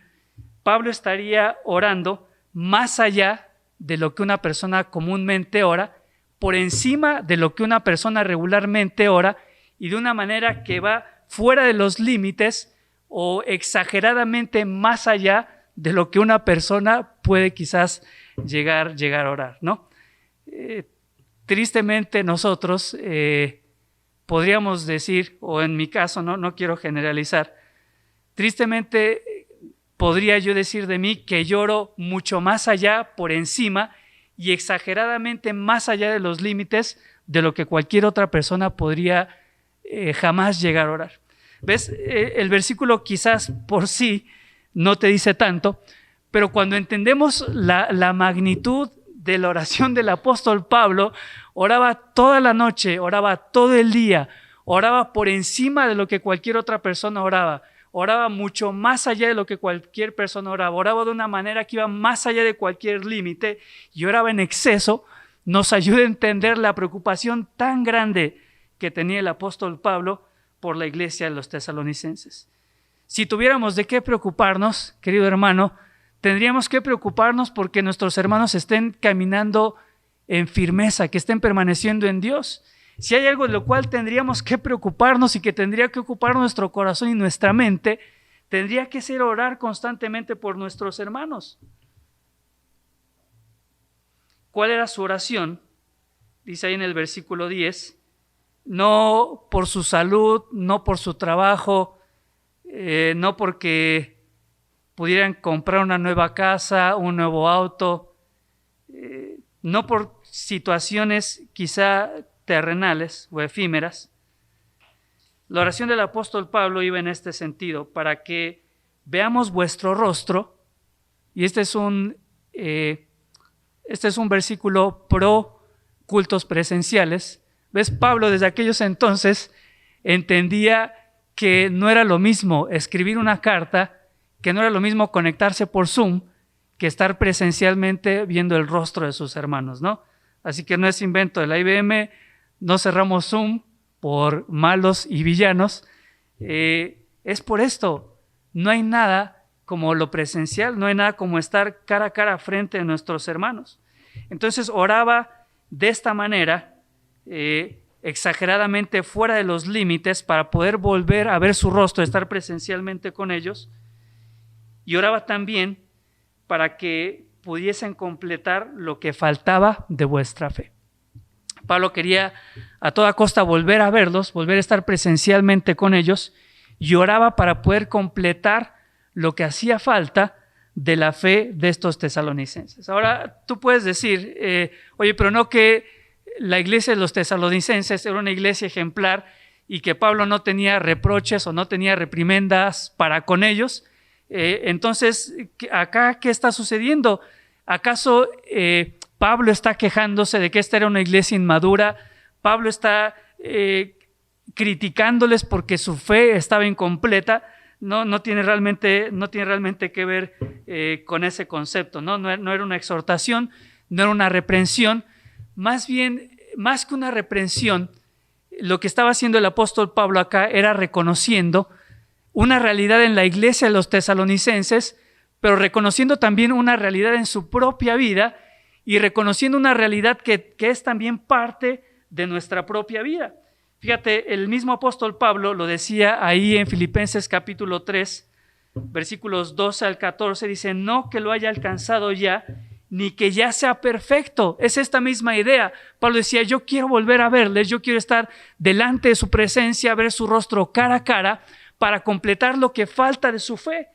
Pablo estaría orando más allá de lo que una persona comúnmente ora, por encima de lo que una persona regularmente ora, y de una manera que va fuera de los límites o exageradamente más allá de lo que una persona puede quizás llegar a orar, ¿no? Tristemente nosotros podríamos decir, o en mi caso, no quiero generalizar, tristemente podría yo decir de mí que lloro mucho más allá, por encima y exageradamente más allá de los límites de lo que cualquier otra persona podría jamás llegar a orar. ¿Ves? El versículo quizás por sí no te dice tanto, pero cuando entendemos la magnitud de la oración del apóstol Pablo, oraba toda la noche, oraba todo el día, oraba por encima de lo que cualquier otra persona oraba mucho más allá de lo que cualquier persona oraba de una manera que iba más allá de cualquier límite y oraba en exceso. Nos ayuda a entender la preocupación tan grande que tenía el apóstol Pablo por la iglesia de los tesalonicenses. Si tuviéramos de qué preocuparnos, querido hermano, tendríamos que preocuparnos porque nuestros hermanos estén caminando en firmeza, que estén permaneciendo en Dios. Si hay algo de lo cual tendríamos que preocuparnos y que tendría que ocupar nuestro corazón y nuestra mente, tendría que ser orar constantemente por nuestros hermanos. ¿Cuál era su oración? Dice ahí en el versículo 10, no por su salud, no por su trabajo, no porque pudieran comprar una nueva casa, un nuevo auto, no por situaciones quizá terrenales o efímeras, La oración del apóstol Pablo iba en este sentido: para que veamos vuestro rostro. Y este es un versículo pro cultos presenciales. ¿Ves? Pablo desde aquellos entonces entendía que no era lo mismo escribir una carta, que no era lo mismo conectarse por Zoom, que estar presencialmente viendo el rostro de sus hermanos, ¿no? Así que no es invento de la IBM, no cerramos Zoom por malos y villanos. Es por esto, no hay nada como lo presencial, no hay nada como estar cara a cara frente a nuestros hermanos. Entonces oraba de esta manera, exageradamente fuera de los límites, para poder volver a ver su rostro, estar presencialmente con ellos. Y oraba también para que pudiesen completar lo que faltaba de vuestra fe. Pablo quería a toda costa volver a verlos, volver a estar presencialmente con ellos, y oraba para poder completar lo que hacía falta de la fe de estos tesalonicenses. Ahora tú puedes decir, oye, pero no que la iglesia de los tesalonicenses era una iglesia ejemplar y que Pablo no tenía reproches o no tenía reprimendas para con ellos. Entonces, acá, ¿qué está sucediendo? ¿Acaso Pablo está quejándose de que esta era una iglesia inmadura? ¿Pablo está criticándoles porque su fe estaba incompleta? No tiene realmente que ver con ese concepto, ¿no? No era una exhortación, no era una reprensión. Más bien, más que una reprensión, lo que estaba haciendo el apóstol Pablo acá era reconociendo una realidad en la iglesia de los tesalonicenses, pero reconociendo también una realidad en su propia vida y reconociendo una realidad que es también parte de nuestra propia vida. Fíjate, el mismo apóstol Pablo lo decía ahí en Filipenses capítulo 3, versículos 12 al 14, dice: no que lo haya alcanzado ya, ni que ya sea perfecto. Es esta misma idea. Pablo decía: yo quiero volver a verles, yo quiero estar delante de su presencia, ver su rostro cara a cara, para completar lo que falta de su fe.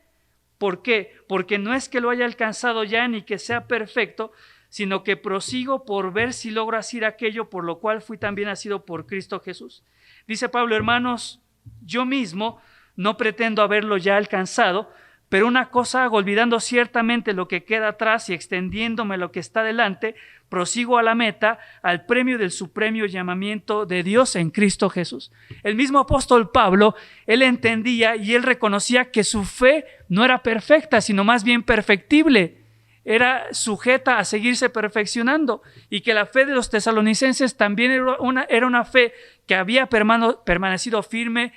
¿Por qué? Porque no es que lo haya alcanzado ya ni que sea perfecto, sino que prosigo por ver si logro hacer aquello por lo cual fui también nacido por Cristo Jesús. Dice Pablo: hermanos, yo mismo no pretendo haberlo ya alcanzado, pero una cosa hago, olvidando ciertamente lo que queda atrás y extendiéndome lo que está delante, prosigo a la meta, al premio del supremo llamamiento de Dios en Cristo Jesús. El mismo apóstol Pablo, él entendía y él reconocía que su fe no era perfecta, sino más bien perfectible. Era sujeta a seguirse perfeccionando, y que la fe de los tesalonicenses también era una fe que había permanecido firme,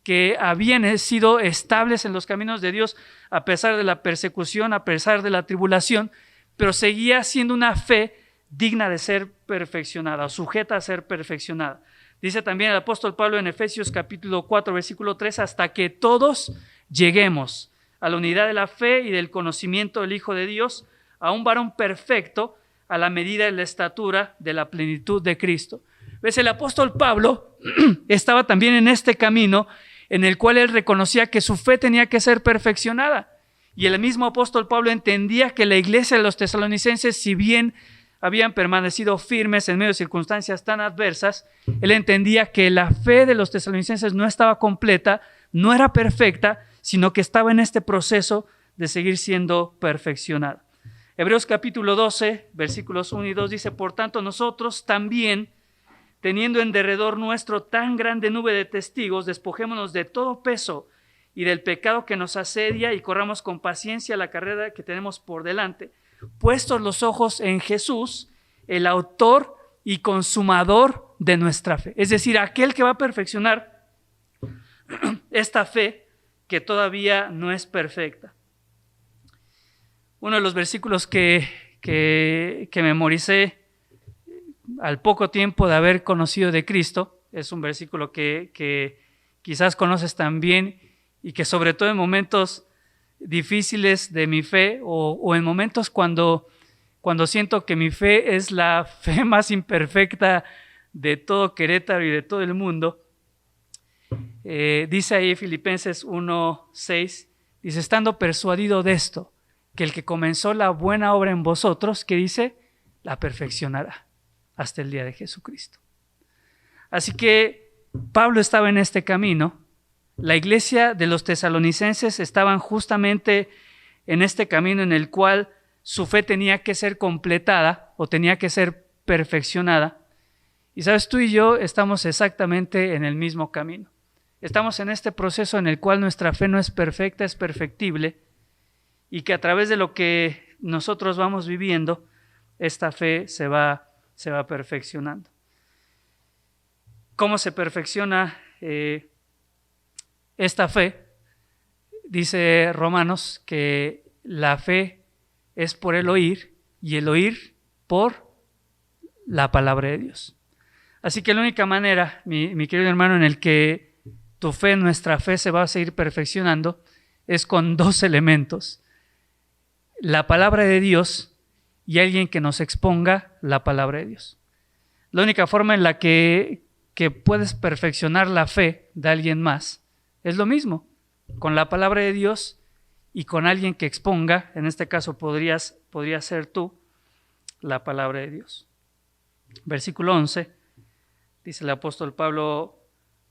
que habían sido estables en los caminos de Dios a pesar de la persecución, a pesar de la tribulación, pero seguía siendo una fe digna de ser perfeccionada, sujeta a ser perfeccionada. Dice también el apóstol Pablo en Efesios capítulo 4, versículo 3, hasta que todos lleguemos a la unidad de la fe y del conocimiento del Hijo de Dios, a un varón perfecto, a la medida de la estatura de la plenitud de Cristo. ¿Ves? El apóstol Pablo estaba también en este camino en el cual él reconocía que su fe tenía que ser perfeccionada. Y el mismo apóstol Pablo entendía que la iglesia de los tesalonicenses, si bien habían permanecido firmes en medio de circunstancias tan adversas, él entendía que la fe de los tesalonicenses no estaba completa, no era perfecta, sino que estaba en este proceso de seguir siendo perfeccionada. Hebreos capítulo 12, versículos 1 y 2 dice: por tanto nosotros también, teniendo en derredor nuestro tan grande nube de testigos, despojémonos de todo peso y del pecado que nos asedia, y corramos con paciencia la carrera que tenemos por delante, puestos los ojos en Jesús, el autor y consumador de nuestra fe. Es decir, aquel que va a perfeccionar esta fe que todavía no es perfecta. Uno de los versículos que memoricé al poco tiempo de haber conocido de Cristo, es un versículo que quizás conoces también, y que sobre todo en momentos difíciles de mi fe, o en momentos cuando siento que mi fe es la fe más imperfecta de todo Querétaro y de todo el mundo, dice ahí Filipenses 1:6, dice: estando persuadido de esto, que el que comenzó la buena obra en vosotros, que dice, la perfeccionará hasta el día de Jesucristo. Así que Pablo estaba en este camino, la iglesia de los tesalonicenses estaban justamente en este camino en el cual su fe tenía que ser completada o tenía que ser perfeccionada. Y sabes, tú y yo estamos exactamente en el mismo camino. Estamos en este proceso en el cual nuestra fe no es perfecta, es perfectible, y que a través de lo que nosotros vamos viviendo, esta fe se va perfeccionando. ¿Cómo se perfecciona esta fe? Dice Romanos que la fe es por el oír y el oír por la palabra de Dios. Así que la única manera, mi querido hermano, en el que tu fe, nuestra fe se va a seguir perfeccionando es con dos elementos: la palabra de Dios y alguien que nos exponga la palabra de Dios. La única forma en la que puedes perfeccionar la fe de alguien más es lo mismo, con la palabra de Dios y con alguien que exponga, en este caso podría ser tú, la palabra de Dios. Versículo 11, dice el apóstol Pablo: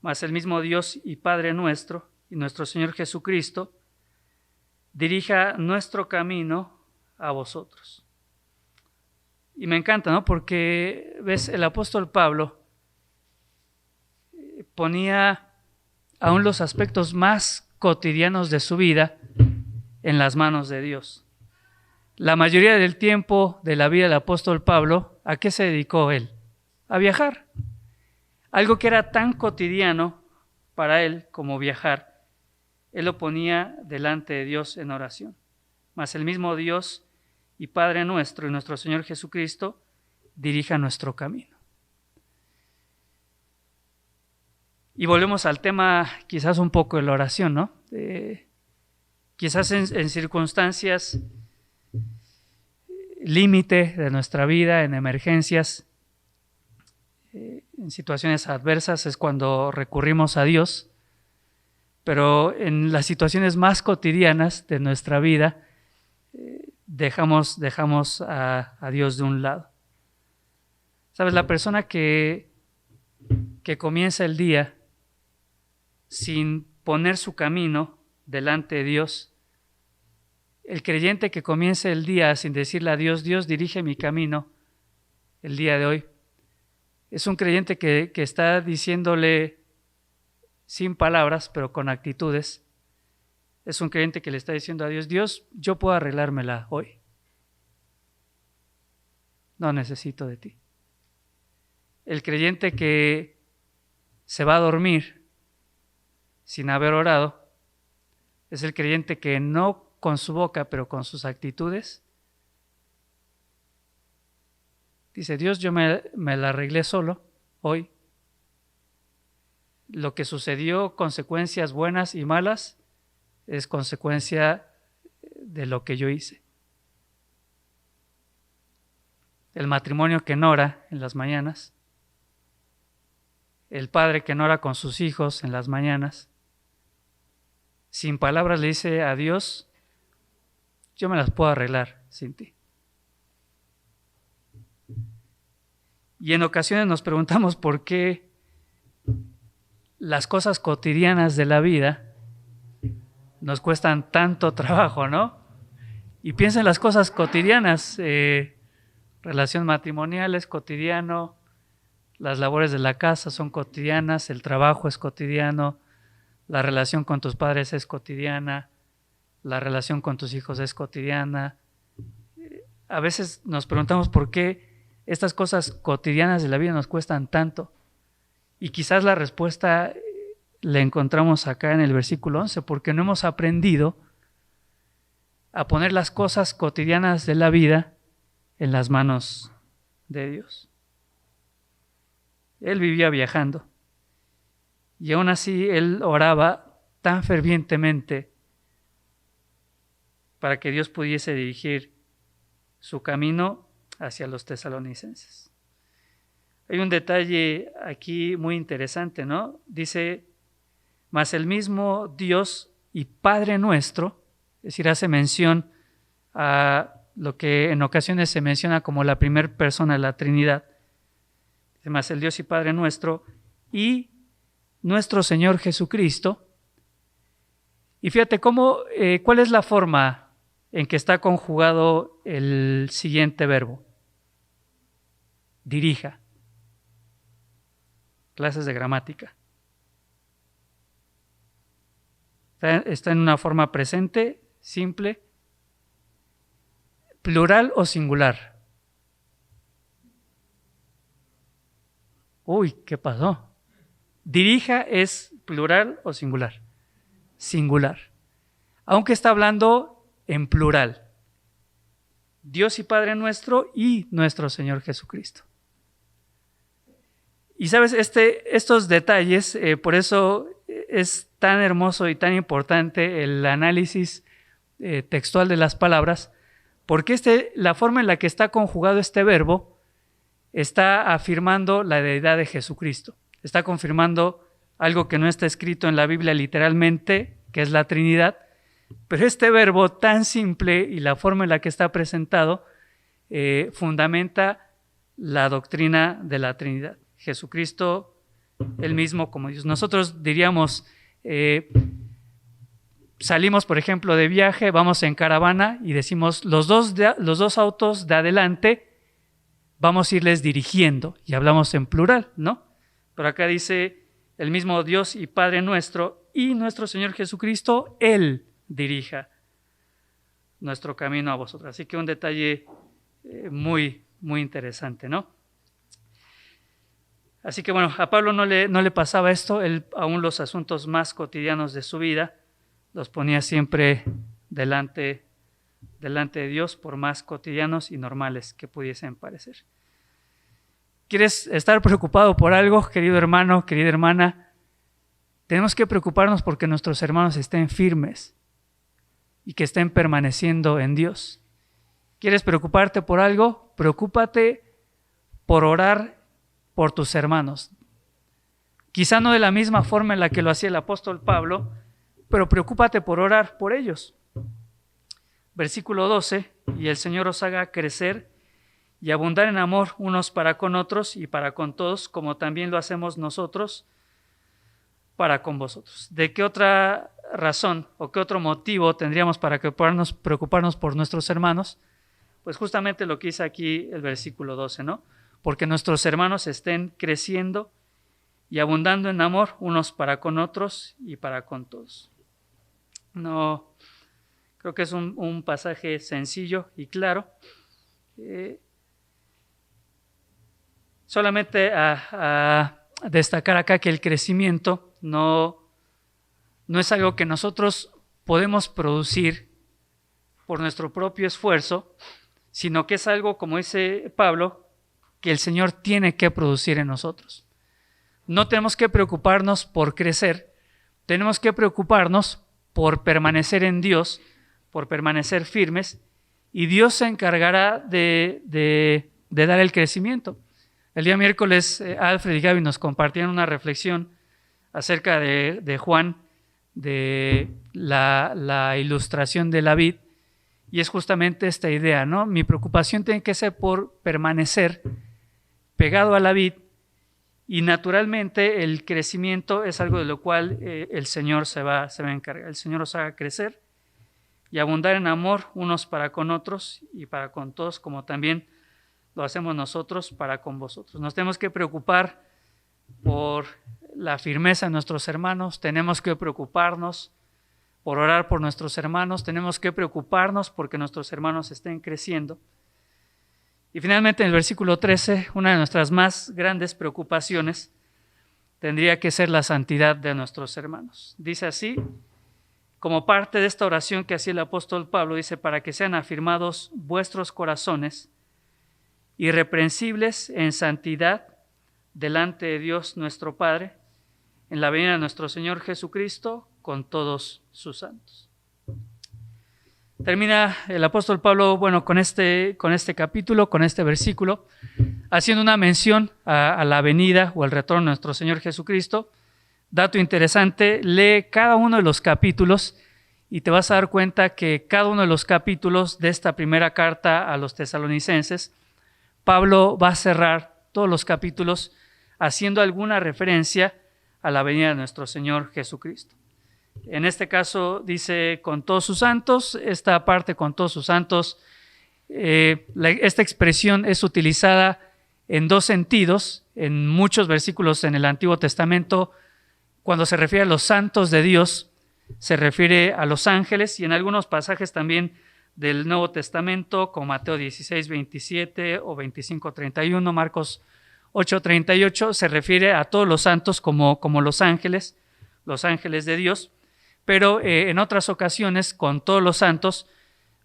mas el mismo Dios y Padre nuestro y nuestro Señor Jesucristo dirija nuestro camino a vosotros. Y me encanta, ¿no? Porque, ves, el apóstol Pablo ponía aún los aspectos más cotidianos de su vida en las manos de Dios. La mayoría del tiempo de la vida del apóstol Pablo, ¿a qué se dedicó él? A viajar. Algo que era tan cotidiano para él como viajar, él lo ponía delante de Dios en oración. Mas el mismo Dios y Padre nuestro y nuestro Señor Jesucristo dirija nuestro camino. Y volvemos al tema quizás un poco de la oración, ¿no? Quizás en circunstancias límite de nuestra vida, en emergencias, en situaciones adversas es cuando recurrimos a Dios, pero en las situaciones más cotidianas de nuestra vida dejamos a Dios de un lado. ¿Sabes? La persona que comienza el día sin poner su camino delante de Dios, el creyente que comienza el día sin decirle a Dios: Dios, dirige mi camino el día de hoy, es un creyente que está diciéndole sin palabras, pero con actitudes. Es un creyente que le está diciendo a Dios: Dios, yo puedo arreglármela hoy. No necesito de ti. El creyente que se va a dormir sin haber orado es el creyente que no con su boca, pero con sus actitudes, dice: Dios, yo me la arreglé solo hoy. Lo que sucedió, consecuencias buenas y malas, es consecuencia de lo que yo hice. El matrimonio que no ora en las mañanas, el padre que no ora con sus hijos en las mañanas, sin palabras le dice a Dios: yo me las puedo arreglar sin ti. Y en ocasiones nos preguntamos por qué las cosas cotidianas de la vida nos cuestan tanto trabajo, ¿no? Y piensa en las cosas cotidianas, relación matrimonial es cotidiano, las labores de la casa son cotidianas, el trabajo es cotidiano, la relación con tus padres es cotidiana, la relación con tus hijos es cotidiana. A veces nos preguntamos por qué estas cosas cotidianas de la vida nos cuestan tanto. Y quizás la respuesta la encontramos acá en el versículo 11, porque no hemos aprendido a poner las cosas cotidianas de la vida en las manos de Dios. Él vivía viajando y aún así él oraba tan fervientemente para que Dios pudiese dirigir su camino hacia los tesalonicenses. Hay un detalle aquí muy interesante, ¿no? Dice: mas el mismo Dios y Padre nuestro, es decir, hace mención a lo que en ocasiones se menciona como la primera persona de la Trinidad. Dice: mas el Dios y Padre nuestro y nuestro Señor Jesucristo. Y fíjate cuál es la forma en que está conjugado el siguiente verbo. Dirija. Clases de gramática. Está en una forma presente, simple, plural o singular. Uy, ¿qué pasó? Dirija es plural o singular. Singular. Aunque está hablando en plural. Dios y Padre nuestro y nuestro Señor Jesucristo. Y sabes, estos detalles, por eso es tan hermoso y tan importante el análisis textual de las palabras, porque la forma en la que está conjugado este verbo está afirmando la deidad de Jesucristo. Está confirmando algo que no está escrito en la Biblia literalmente, que es la Trinidad, pero este verbo tan simple y la forma en la que está presentado fundamenta la doctrina de la Trinidad. Jesucristo, él mismo como Dios. Nosotros diríamos, salimos por ejemplo de viaje, vamos en caravana y decimos los dos autos de adelante vamos a irles dirigiendo y hablamos en plural, ¿no? Pero acá dice el mismo Dios y Padre nuestro y nuestro Señor Jesucristo, Él dirija nuestro camino a vosotros. Así que un detalle muy, muy interesante, ¿no? Así que bueno, a Pablo no le pasaba esto, él aún los asuntos más cotidianos de su vida los ponía siempre delante de Dios, por más cotidianos y normales que pudiesen parecer. ¿Quieres estar preocupado por algo, querido hermano, querida hermana? Tenemos que preocuparnos porque nuestros hermanos estén firmes y que estén permaneciendo en Dios. ¿Quieres preocuparte por algo? Preocúpate por orar por tus hermanos. Quizá no de la misma forma en la que lo hacía el apóstol Pablo, pero preocúpate por orar por ellos. Versículo 12, y el Señor os haga crecer y abundar en amor unos para con otros y para con todos, como también lo hacemos nosotros para con vosotros. ¿De qué otra razón o qué otro motivo tendríamos para preocuparnos por nuestros hermanos? Pues justamente lo que dice aquí el versículo 12, ¿no? Porque nuestros hermanos estén creciendo y abundando en amor unos para con otros y para con todos. No, creo que es un pasaje sencillo y claro. Solamente a destacar acá que el crecimiento no es algo que nosotros podemos producir por nuestro propio esfuerzo, sino que es algo, como dice Pablo, que el Señor tiene que producir en nosotros. No tenemos que preocuparnos por crecer, tenemos que preocuparnos por permanecer en Dios, por permanecer firmes, y Dios se encargará de dar el crecimiento. El día miércoles Alfred y Gaby nos compartieron una reflexión acerca de Juan, de la ilustración de la vid, y es justamente esta idea, ¿no? Mi preocupación tiene que ser por permanecer pegado a la vid, y naturalmente el crecimiento es algo de lo cual el Señor se va a encargar. El Señor os haga crecer y abundar en amor unos para con otros y para con todos, como también lo hacemos nosotros para con vosotros. Nos tenemos que preocupar por la firmeza de nuestros hermanos, tenemos que preocuparnos por orar por nuestros hermanos, tenemos que preocuparnos porque nuestros hermanos estén creciendo. Y finalmente en el versículo 13, una de nuestras más grandes preocupaciones tendría que ser la santidad de nuestros hermanos. Dice así, como parte de esta oración que hacía el apóstol Pablo, dice, para que sean afirmados vuestros corazones, irreprensibles en santidad delante de Dios nuestro Padre, en la venida de nuestro Señor Jesucristo con todos sus santos. Termina el apóstol Pablo, con este capítulo, con este versículo, haciendo una mención a la venida o al retorno de nuestro Señor Jesucristo. Dato interesante, lee cada uno de los capítulos y te vas a dar cuenta que cada uno de los capítulos de esta primera carta a los tesalonicenses, Pablo va a cerrar todos los capítulos haciendo alguna referencia a la venida de nuestro Señor Jesucristo. En este caso dice con todos sus santos. Esta parte con todos sus santos, esta expresión es utilizada en dos sentidos. En muchos versículos en el Antiguo Testamento, cuando se refiere a los santos de Dios, se refiere a los ángeles, y en algunos pasajes también del Nuevo Testamento, como Mateo 16, 27 o 25, 31, Marcos 8, 38, se refiere a todos los santos como los ángeles de Dios. Pero en otras ocasiones, con todos los santos,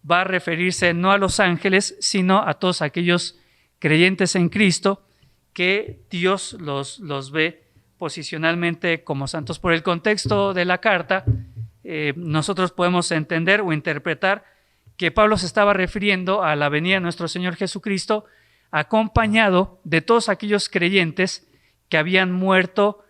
va a referirse no a los ángeles, sino a todos aquellos creyentes en Cristo que Dios los ve posicionalmente como santos. Por el contexto de la carta, nosotros podemos entender o interpretar que Pablo se estaba refiriendo a la venida de nuestro Señor Jesucristo, acompañado de todos aquellos creyentes que habían muerto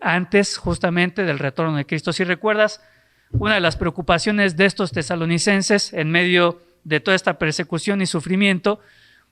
antes justamente del retorno de Cristo. Si recuerdas, una de las preocupaciones de estos tesalonicenses en medio de toda esta persecución y sufrimiento,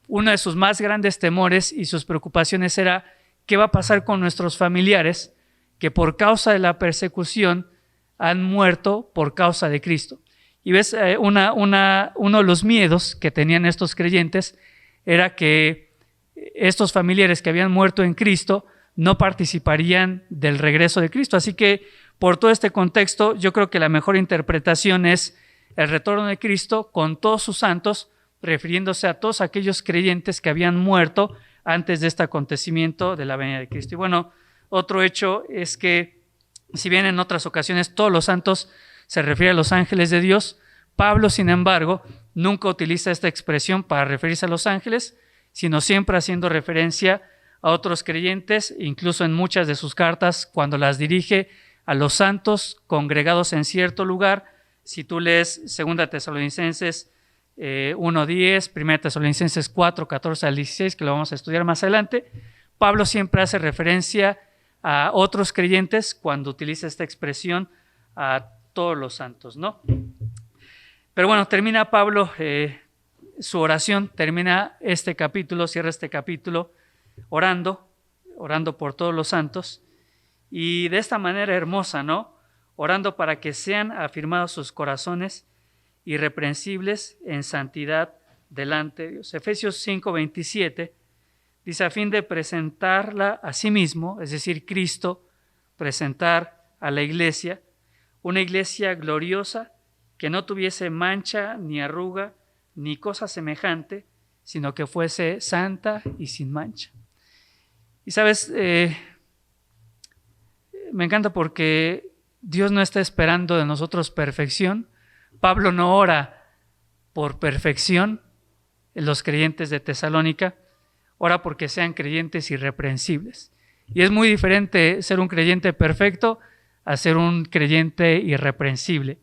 uno de sus más grandes temores y sus preocupaciones era qué va a pasar con nuestros familiares que por causa de la persecución han muerto por causa de Cristo. Y ves, uno de los miedos que tenían estos creyentes era que estos familiares que habían muerto en Cristo no participarían del regreso de Cristo. Así que por todo este contexto, yo creo que la mejor interpretación es el retorno de Cristo con todos sus santos, refiriéndose a todos aquellos creyentes que habían muerto antes de este acontecimiento de la venida de Cristo. Y bueno, otro hecho es que, si bien en otras ocasiones todos los santos se refiere a los ángeles de Dios, Pablo, sin embargo, nunca utiliza esta expresión para referirse a los ángeles, sino siempre haciendo referencia a otros creyentes, incluso en muchas de sus cartas, cuando las dirige a los santos congregados en cierto lugar. Si tú lees 2 Tesalonicenses 1:10, 1 Tesalonicenses 4:14 al 16, que lo vamos a estudiar más adelante, Pablo siempre hace referencia a otros creyentes cuando utiliza esta expresión a todos los santos, ¿no? Pero bueno, termina Pablo su oración, termina este capítulo, cierra este capítulo orando por todos los santos, y de esta manera hermosa, ¿no? Orando para que sean afirmados sus corazones irreprensibles en santidad delante de Dios. Efesios 5:27 dice: a fin de presentarla a sí mismo, es decir, Cristo, presentar a la iglesia, una iglesia gloriosa que no tuviese mancha, ni arruga, ni cosa semejante, sino que fuese santa y sin mancha. Y sabes, me encanta porque Dios no está esperando de nosotros perfección. Pablo no ora por perfección en los creyentes de Tesalónica, ora porque sean creyentes irreprensibles. Y es muy diferente ser un creyente perfecto a ser un creyente irreprensible.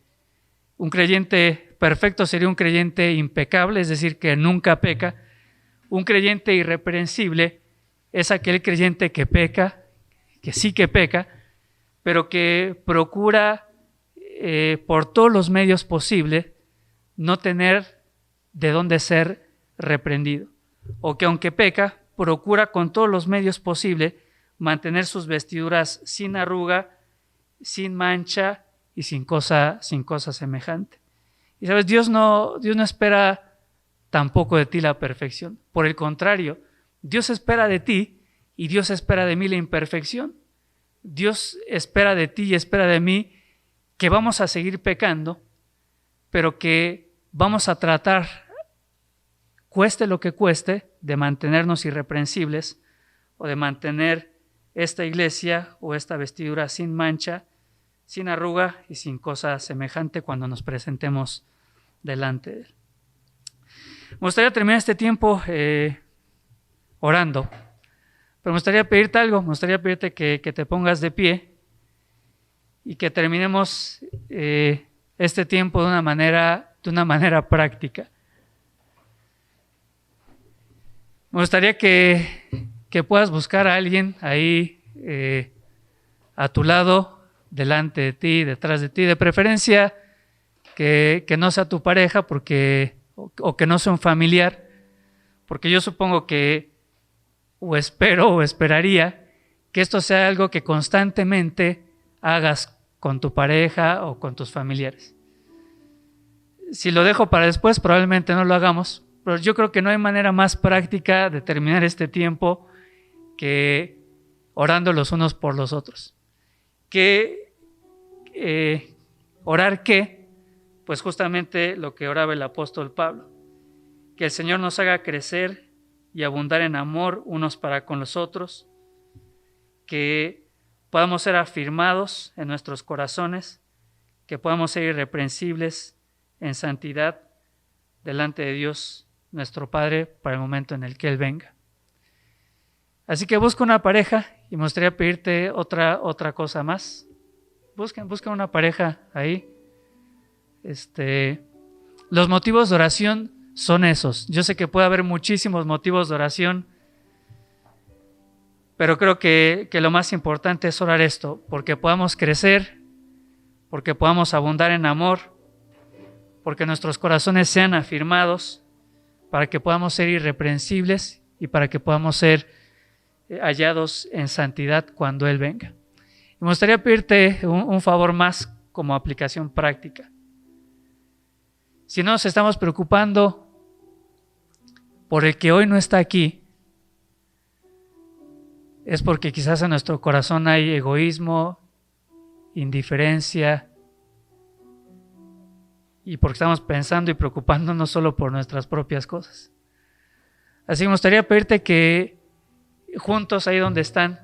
Un creyente perfecto sería un creyente impecable, es decir, que nunca peca. Un creyente irreprensible es aquel creyente que peca, que sí que peca, pero que procura por todos los medios posibles no tener de dónde ser reprendido. O que aunque peca, procura con todos los medios posibles mantener sus vestiduras sin arruga, sin mancha y sin cosa semejante. Y sabes, Dios no espera tampoco de ti la perfección. Por el contrario, Dios espera de ti y Dios espera de mí la imperfección. Dios espera de ti y espera de mí que vamos a seguir pecando, pero que vamos a tratar, cueste lo que cueste, de mantenernos irreprensibles o de mantener esta iglesia o esta vestidura sin mancha, sin arruga y sin cosa semejante cuando nos presentemos delante de Él. Me gustaría terminar este tiempo orando, pero me gustaría pedirte algo, me gustaría pedirte que te pongas de pie y que terminemos este tiempo de una manera práctica. Me gustaría que puedas buscar a alguien ahí a tu lado, delante de ti, detrás de ti, de preferencia que no sea tu pareja o que no sea un familiar, porque yo supongo que o esperaría que esto sea algo que constantemente hagas con tu pareja o con tus familiares. Si lo dejo para después, probablemente no lo hagamos, pero yo creo que no hay manera más práctica de terminar este tiempo que orando los unos por los otros. ¿Orar qué? Pues justamente lo que oraba el apóstol Pablo, que el Señor nos haga crecer y abundar en amor unos para con los otros, que podamos ser afirmados en nuestros corazones, que podamos ser irreprensibles en santidad delante de Dios, nuestro Padre, para el momento en el que Él venga. Así que busca una pareja y me gustaría pedirte otra cosa más. Busca una pareja ahí. Los motivos de oración son esos. Yo sé que puede haber muchísimos motivos de oración, pero creo que lo más importante es orar esto, porque podamos crecer, porque podamos abundar en amor, porque nuestros corazones sean afirmados, para que podamos ser irreprensibles y para que podamos ser hallados en santidad cuando Él venga. Y me gustaría pedirte un favor más como aplicación práctica. Si no nos estamos preocupando por el que hoy no está aquí, es porque quizás en nuestro corazón hay egoísmo, indiferencia, y porque estamos pensando y preocupándonos solo por nuestras propias cosas. Así que me gustaría pedirte que juntos ahí donde están,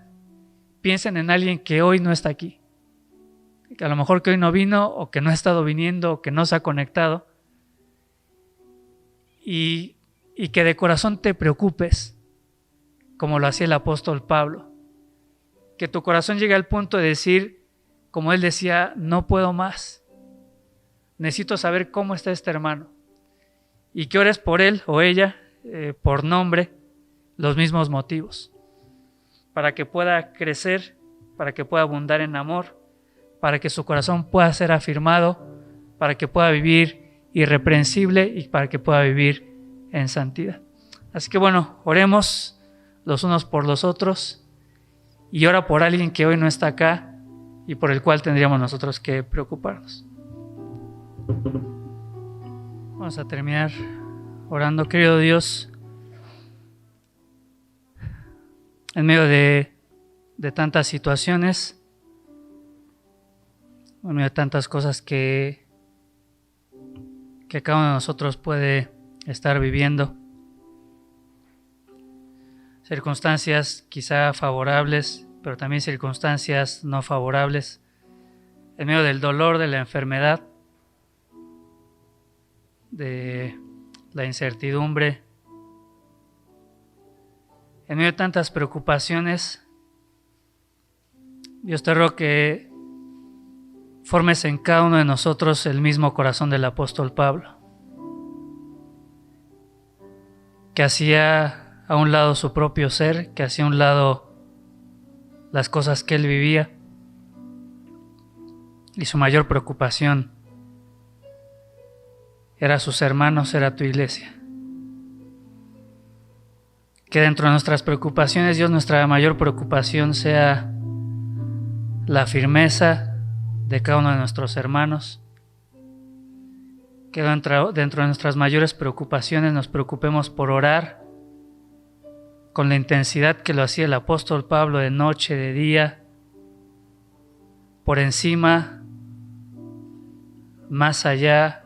piensen en alguien que hoy no está aquí, que a lo mejor que hoy no vino, o que no ha estado viniendo, o que no se ha conectado, y que de corazón te preocupes, como lo hacía el apóstol Pablo, que tu corazón llegue al punto de decir, como él decía, no puedo más, necesito saber cómo está este hermano, y que ores por él o ella, por nombre, los mismos motivos, para que pueda crecer, para que pueda abundar en amor, para que su corazón pueda ser afirmado, para que pueda vivir irreprensible y para que pueda vivir en santidad. Así que bueno, oremos los unos por los otros y ora por alguien que hoy no está acá y por el cual tendríamos nosotros que preocuparnos. Vamos a terminar orando. Querido Dios, en medio de tantas situaciones, en medio de tantas cosas que cada uno de nosotros puede estar viviendo, circunstancias quizá favorables, pero también circunstancias no favorables, en medio del dolor, de la enfermedad, de la incertidumbre, en medio de tantas preocupaciones. Dios, te ruego que formes en cada uno de nosotros el mismo corazón del apóstol Pablo, que hacía a un lado su propio ser, que hacía a un lado las cosas que él vivía, y su mayor preocupación era sus hermanos, era tu iglesia. Que dentro de nuestras preocupaciones, Dios, nuestra mayor preocupación sea la firmeza de cada uno de nuestros hermanos. Que dentro de nuestras mayores preocupaciones nos preocupemos por orar con la intensidad que lo hacía el apóstol Pablo, de noche, de día, por encima, más allá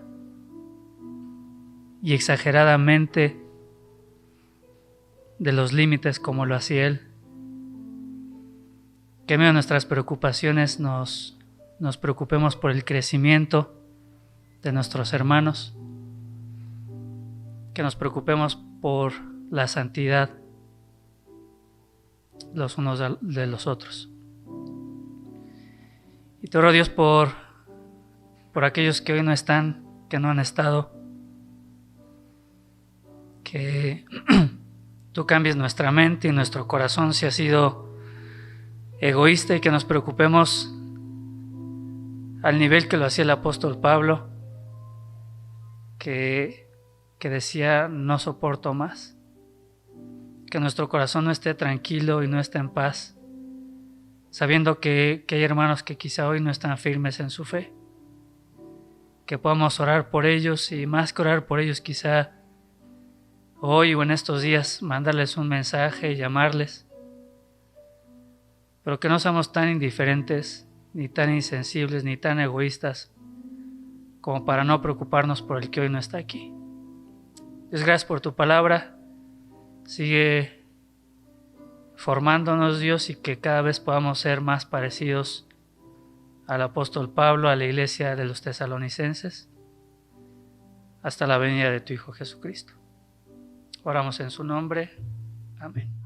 y exageradamente de los límites como lo hacía él. Que en medio de nuestras preocupaciones nos preocupemos por el crecimiento de nuestros hermanos, que nos preocupemos por la santidad los unos de los otros. Y te oro, Dios, por aquellos que hoy no están, que no han estado, que tú cambies nuestra mente y nuestro corazón si ha sido egoísta, y que nos preocupemos al nivel que lo hacía el apóstol Pablo, que decía, no soporto más. Que nuestro corazón no esté tranquilo y no esté en paz sabiendo que hay hermanos que quizá hoy no están firmes en su fe, que podamos orar por ellos y más que orar por ellos quizá hoy o en estos días mandarles un mensaje, llamarles, pero que no seamos tan indiferentes, ni tan insensibles, ni tan egoístas como para no preocuparnos por el que hoy no está aquí. Dios, gracias por tu palabra. Sigue formándonos, Dios, y que cada vez podamos ser más parecidos al apóstol Pablo, a la iglesia de los tesalonicenses, hasta la venida de tu Hijo Jesucristo. Oramos en su nombre. Amén.